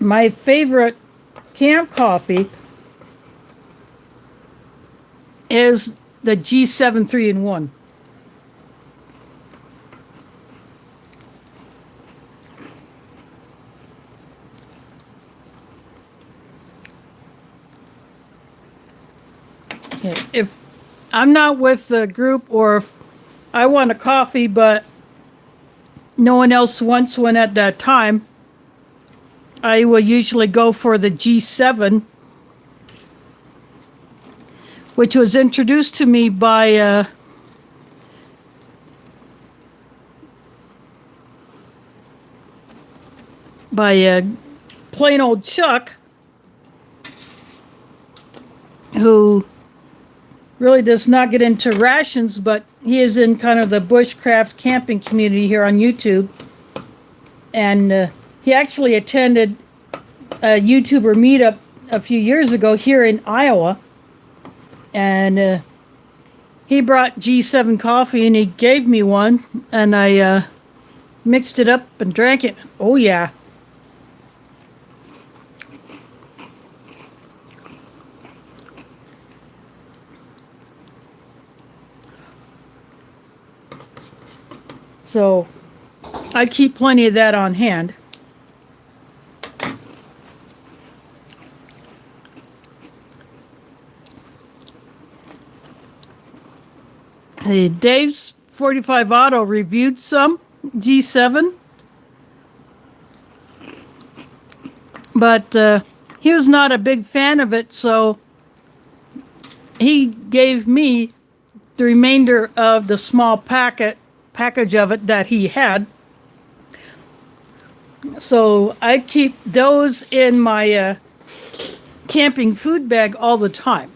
My favorite camp coffee is the G7 3-in-1. If I'm not with the group, or if I want a coffee but no one else wants one at that time, I will usually go for the G7, which was introduced to me by plain old Chuck, who really does not get into rations, but he is in kind of the bushcraft camping community here on YouTube. And he actually attended a YouTuber meetup a few years ago here in Iowa. And he brought G7 coffee and he gave me one, and I mixed it up and drank it. Oh yeah. So I keep plenty of that on hand. Hey, Dave's 45 Auto reviewed some G7, but he was not a big fan of it, so he gave me the remainder of the small package of it that he had. So I keep those in my camping food bag all the time.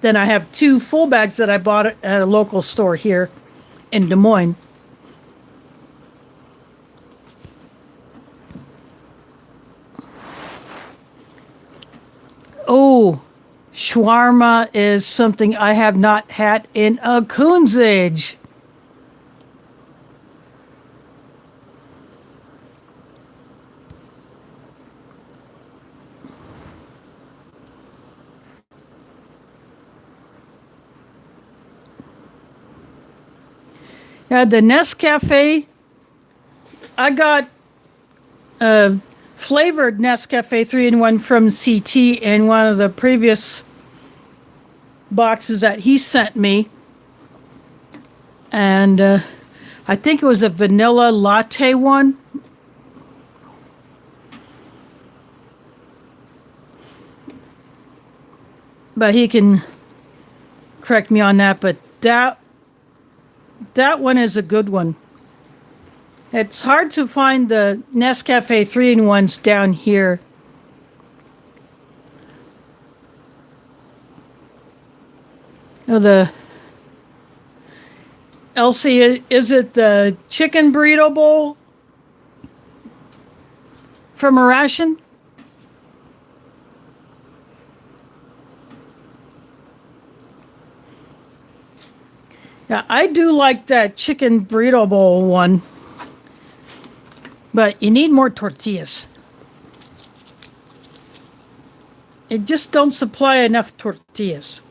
Then I have 2 full bags that I bought at a local store here in Des Moines. Oh, shawarma is something I have not had in a coon's age. Yeah, the Nescafe, I got a flavored Nescafe 3-in-1 from CT in one of the previous boxes that he sent me. And I think it was a vanilla latte one. But he can correct me on that. But that one is a good one. It's hard to find the Nescafe 3-in-1s down here. Oh, the Elsie, is it the chicken burrito bowl from a Ration? Yeah, I do like that chicken burrito bowl one, but you need more tortillas. It just don't supply enough tortillas.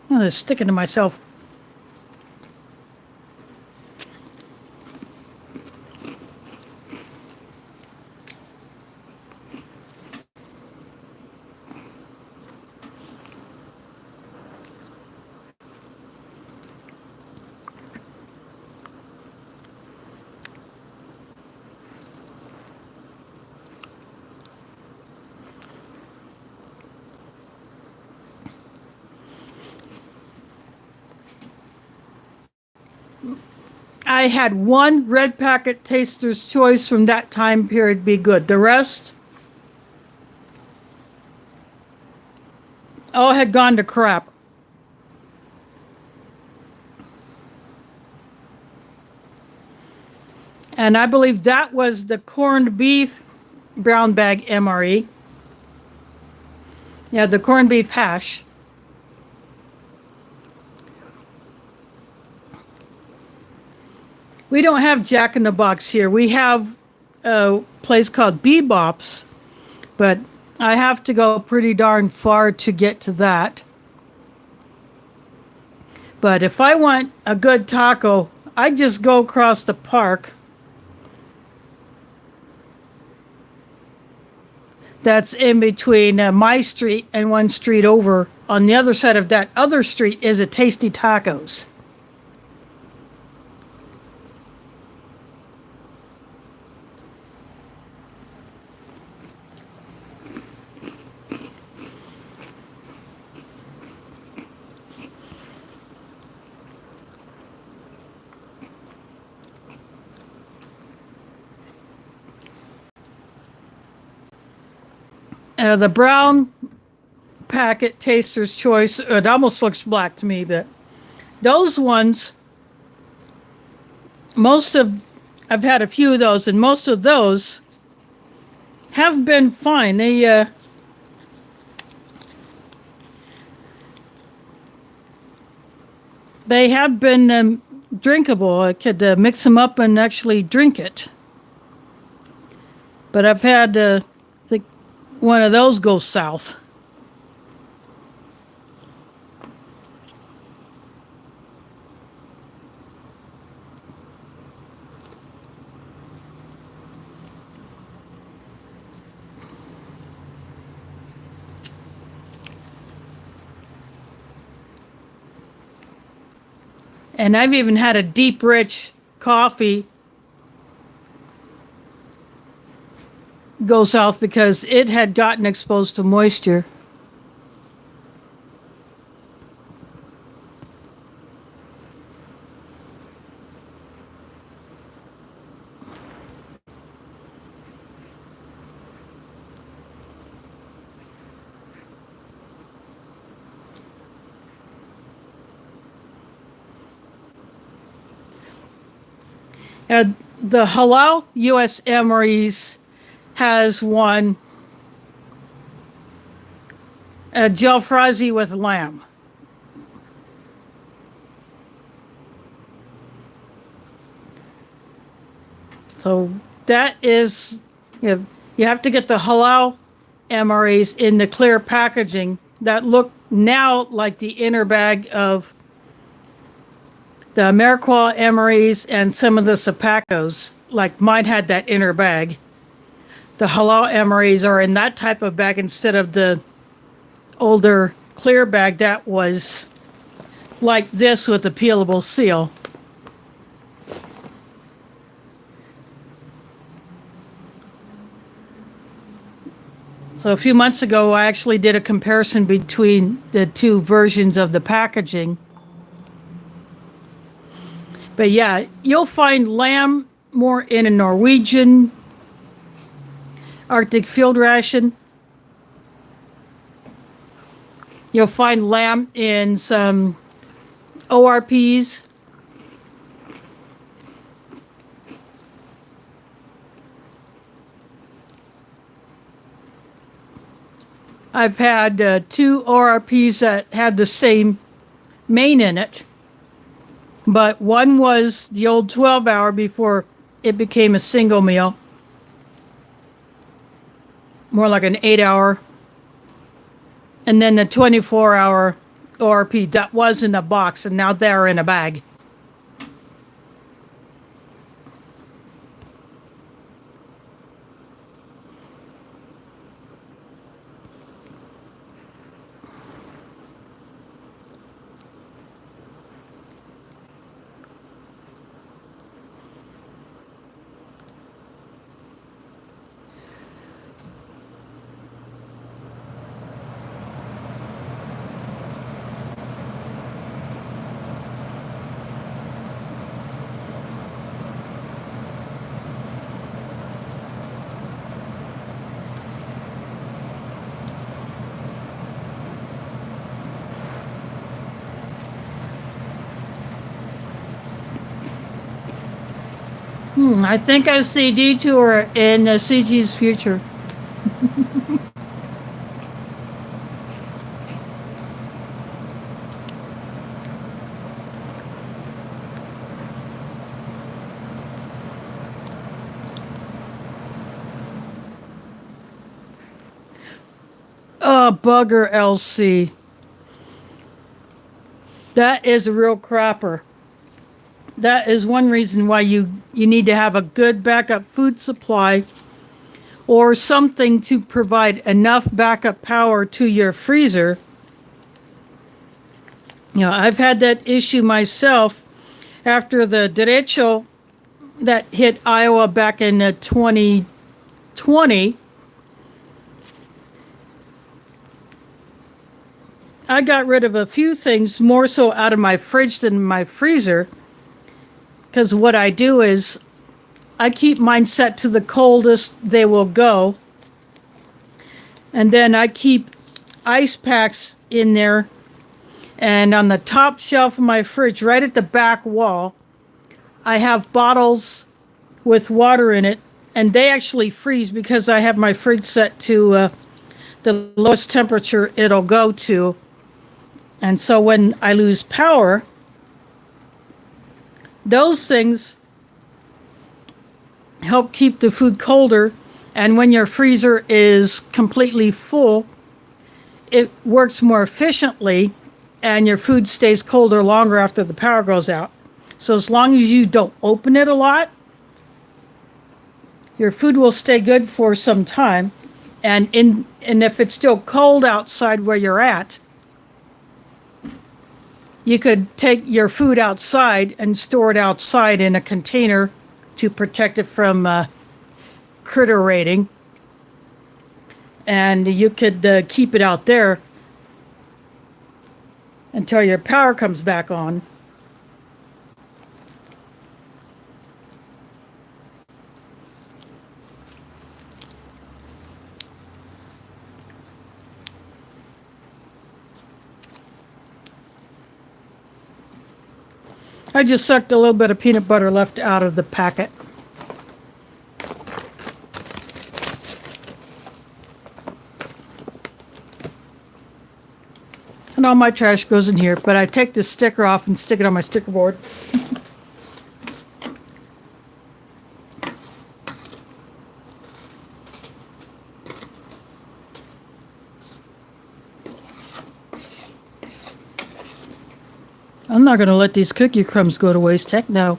I'm just sticking to myself. I had one red packet taster's choice from that time period be good. The rest all had gone to crap. And I believe that was the corned beef brown bag MRE. Yeah, the corned beef hash. We don't have Jack in the Box here. We have a place called Bebop's, but I have to go pretty darn far to get to that. But if I want a good taco, I just go across the park. That's in between my street and one street over. On the other side of that other street is a Tasty Tacos. The brown packet taster's choice, it almost looks black to me, but those ones, I've had a few of those, and most of those have been fine. They have been drinkable. I could mix them up and actually drink it. But I've had, I think, one of those go south. And I've even had a deep, rich coffee go south because it had gotten exposed to moisture. The Halal US MREs has one jalfrezi with lamb. So that is, you have to get the Halal MREs in the clear packaging that look now like the inner bag of the Ameriqual MREs and some of the Sapacos. Like mine had that inner bag. The Halal MREs are in that type of bag instead of the older clear bag that was like this with the peelable seal. So a few months ago, I actually did a comparison between the two versions of the packaging. But yeah, you'll find lamb more in a Norwegian Arctic field ration. You'll find lamb in some ORPs. I've had 2 ORPs that had the same main in it, but one was the old 12-hour before it became a single meal. More like an 8-hour. And then the 24-hour ORP that was in a box, and now they're in a bag. I think I see Detour in CG's future. Oh, bugger, LC. That is a real crapper. That is one reason why you need to have a good backup food supply or something to provide enough backup power to your freezer. You know, I've had that issue myself after the derecho that hit Iowa back in 2020. I got rid of a few things more so out of my fridge than my freezer, because what I do is I keep mine set to the coldest they will go, and then I keep ice packs in there, and on the top shelf of my fridge, right at the back wall, I have bottles with water in it, and they actually freeze because I have my fridge set to the lowest temperature it'll go to. And so when I lose power, those things help keep the food colder. And when your freezer is completely full, it works more efficiently and your food stays colder longer after the power goes out. So as long as you don't open it a lot, your food will stay good for some time. And if it's still cold outside where you're at, you could take your food outside and store it outside in a container to protect it from critter raiding. And you could keep it out there until your power comes back on. I just sucked a little bit of peanut butter left out of the packet. And all my trash goes in here, but I take this sticker off and stick it on my sticker board. I'm not going to let these cookie crumbs go to waste. Heck no.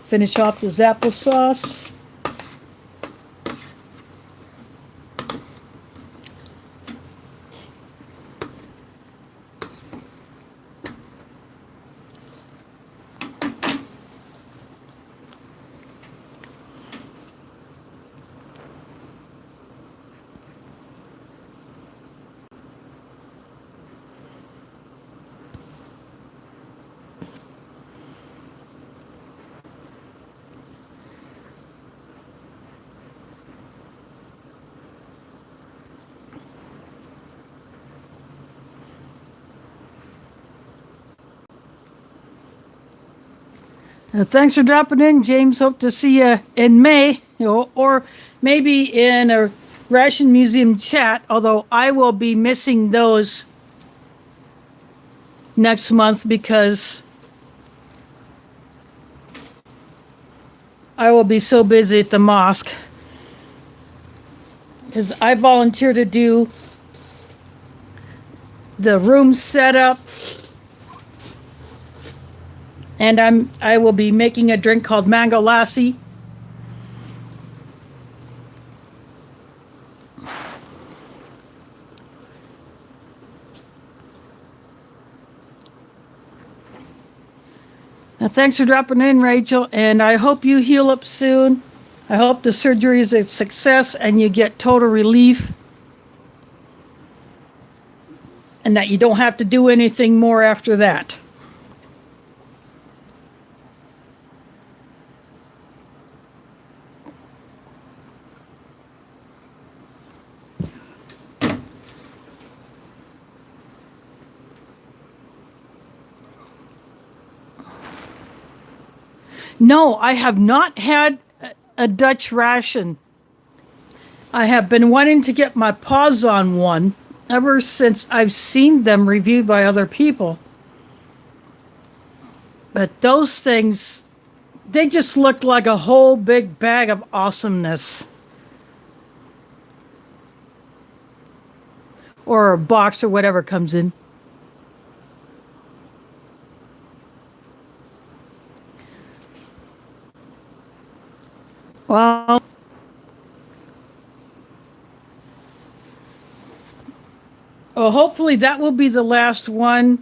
Finish off this applesauce. Thanks for dropping in, James. Hope to see you in May, or maybe in a Ration Museum chat, although I will be missing those next month because I will be so busy at the mosque. Because I volunteer to do the room setup, and I will be making a drink called Mango Lassi. Thanks for dropping in, Rachel, and I hope you heal up soon. I hope the surgery is a success and you get total relief. and that you don't have to do anything more after that. No, I have not had a Dutch ration. I have been wanting to get my paws on one ever since I've seen them reviewed by other people. But those things, they just look like a whole big bag of awesomeness. Or a box or whatever comes in. Well, hopefully that will be the last one,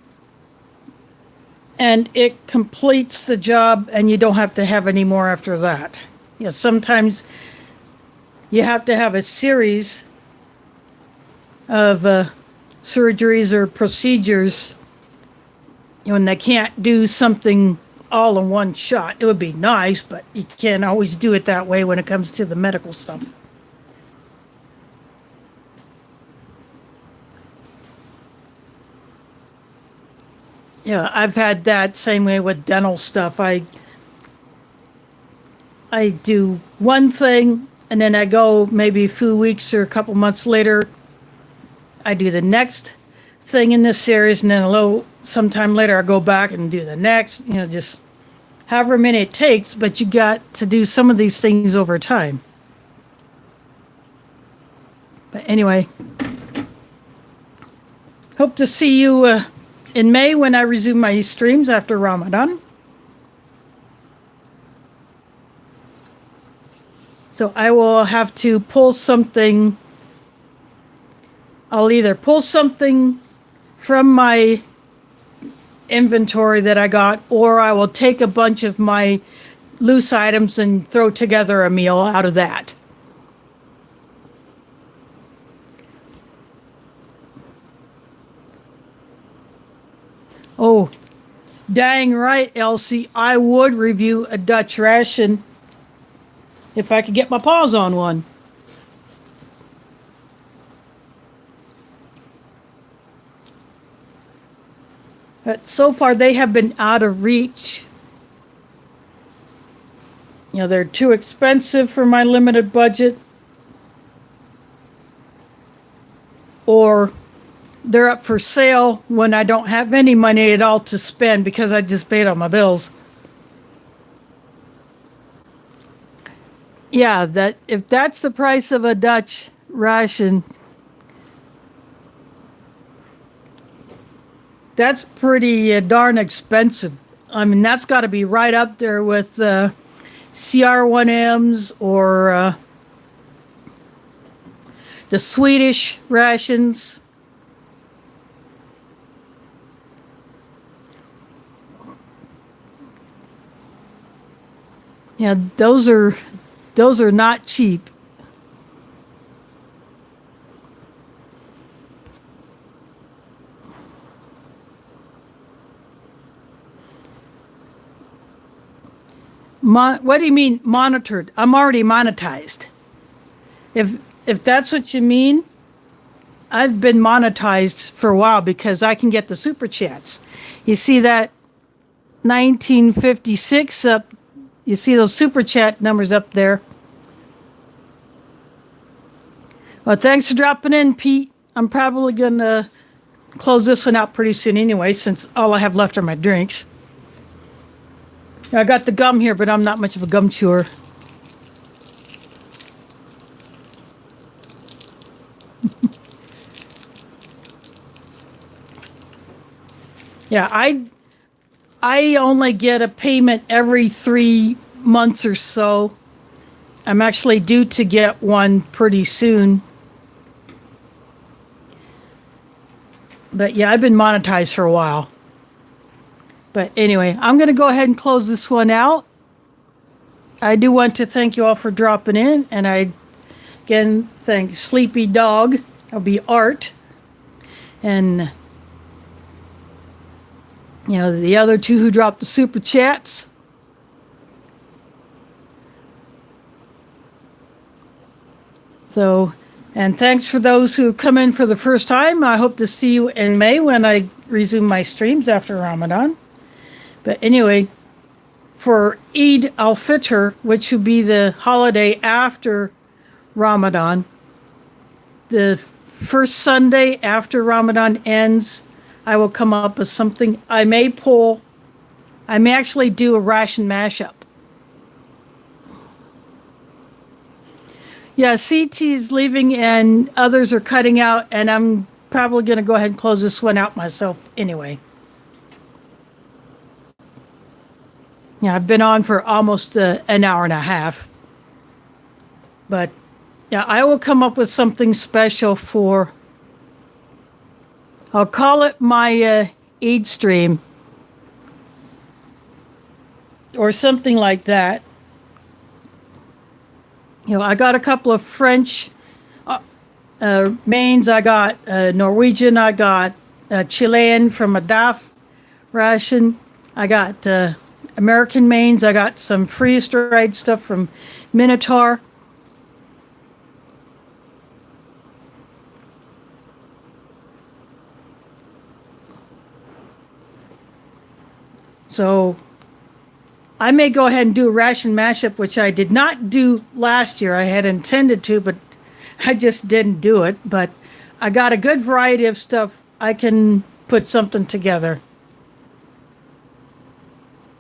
and it completes the job, and you don't have to have any more after that. Yeah, sometimes you have to have a series of surgeries or procedures, and they can't do something all in one shot. It would be nice, but you can't always do it that way when it comes to the medical stuff. Yeah, I've had that same way with dental stuff. I do one thing, and then I go maybe a few weeks or a couple months later, I do the next thing in this series, and then sometime later I go back and do the next, just however many it takes, but you got to do some of these things over time. But anyway, hope to see you in May when I resume my streams after Ramadan. So I will have to pull something. I'll either pull something from my inventory that I got, or I will take a bunch of my loose items and throw together a meal out of that. Oh, dang right, Elsie. I would review a Dutch ration if I could get my paws on one. But so far, they have been out of reach. They're too expensive for my limited budget. Or they're up for sale when I don't have any money at all to spend because I just paid all my bills. Yeah, if that's the price of a Dutch ration, that's pretty darn expensive. I mean, that's got to be right up there with CR1Ms or the Swedish rations. Yeah, those are not cheap. What do you mean monitored? I'm already monetized. If that's what you mean, I've been monetized for a while because I can get the super chats. You see that 1956 up? You see those super chat numbers up there? Well, thanks for dropping in, Pete. I'm probably gonna close this one out pretty soon anyway, since all I have left are my drinks. I got the gum here, but I'm not much of a gum chewer. Yeah, I only get a payment every 3 months or so. I'm actually due to get one pretty soon. But yeah, I've been monetized for a while. But anyway, I'm going to go ahead and close this one out. I do want to thank you all for dropping in. And I, again, thank Sleepy Dog. That'll be Art. And The other two who dropped the super chats. So, and thanks for those who come in for the first time. I hope to see you in May when I resume my streams after Ramadan. But anyway, for Eid al-Fitr, which will be the holiday after Ramadan, the first Sunday after Ramadan ends, I will come up with something. I may actually do a ration mashup. Yeah, CT is leaving and others are cutting out, and I'm probably going to go ahead and close this one out myself anyway. Yeah, I've been on for almost an hour and a half. But yeah, I will come up with something special for, I'll call it my Eid stream or something like that. I got a couple of French mains. I got Norwegian. I got Chilean from a DAF ration. I got American mains. I got some freeze-dried stuff from Minotaur. So I may go ahead and do a ration mashup, which I did not do last year. I had intended to, but I just didn't do it. But I got a good variety of stuff. I can put something together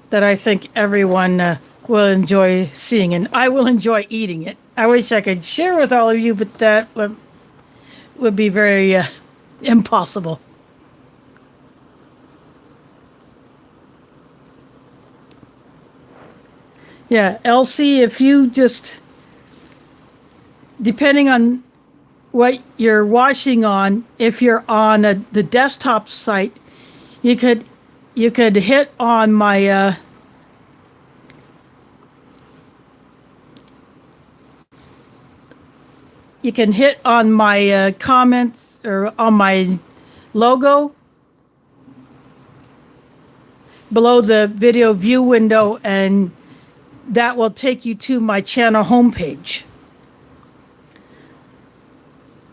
that I think everyone will enjoy seeing, and I will enjoy eating it. I wish I could share with all of you, but that would be very impossible. Yeah, LC, if you just, depending on what you're watching on, if you're on the desktop site, you could hit on my you can hit on my comments or on my logo below the video view window, and that will take you to my channel homepage.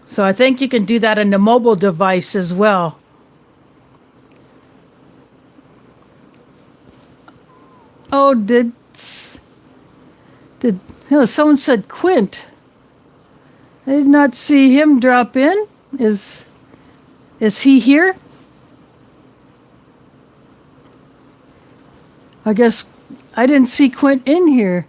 So I think you can do that on the mobile device as well. Oh, someone said Quint. I did not see him drop in. Is he here? I guess I didn't see Quint in here.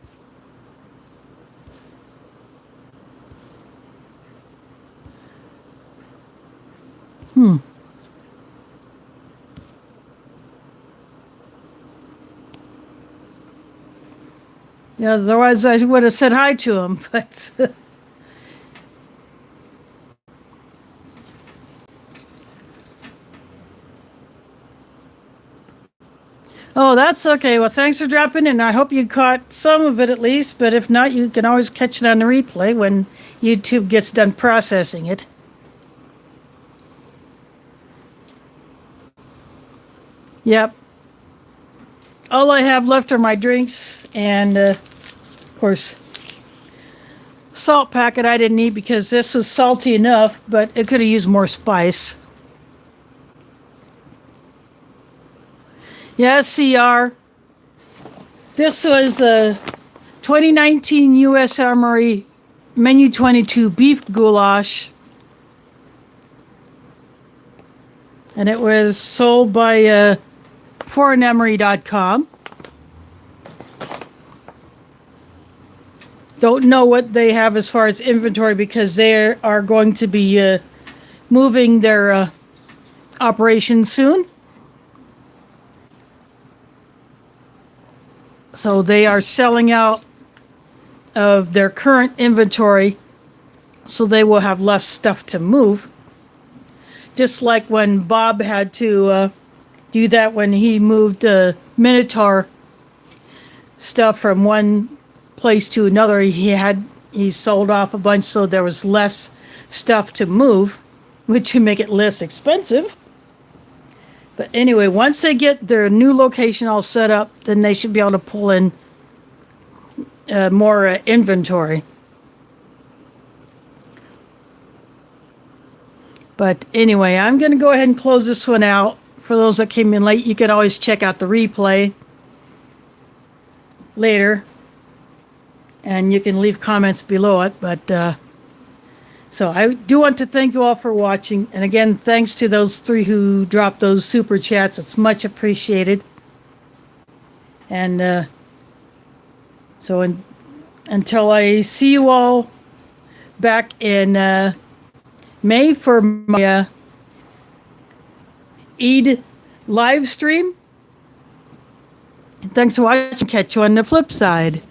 Yeah, otherwise I would have said hi to him, but oh, that's okay. Well, thanks for dropping in. I hope you caught some of it at least, but if not, you can always catch it on the replay when YouTube gets done processing it. Yep. All I have left are my drinks and, of course, salt packet I didn't eat because this was salty enough, but it could have used more spice. Yes, CR. This was a 2019 U.S. MRE Menu 22 beef goulash. And it was sold by foreignMRE.com. Don't know what they have as far as inventory because they are going to be moving their operation soon. So they are selling out of their current inventory, so they will have less stuff to move. Just like when Bob had to do that when he moved Minotaur stuff from one place to another. He sold off a bunch, so there was less stuff to move, which would make it less expensive. But anyway, once they get their new location all set up, then they should be able to pull in more inventory. But anyway, I'm going to go ahead and close this one out. For those that came in late, you can always check out the replay later. And you can leave comments below it. But so I do want to thank you all for watching. And again, thanks to those 3 who dropped those super chats. It's much appreciated. And so until I see you all back in May for my Eid live stream. Thanks for watching. Catch you on the flip side.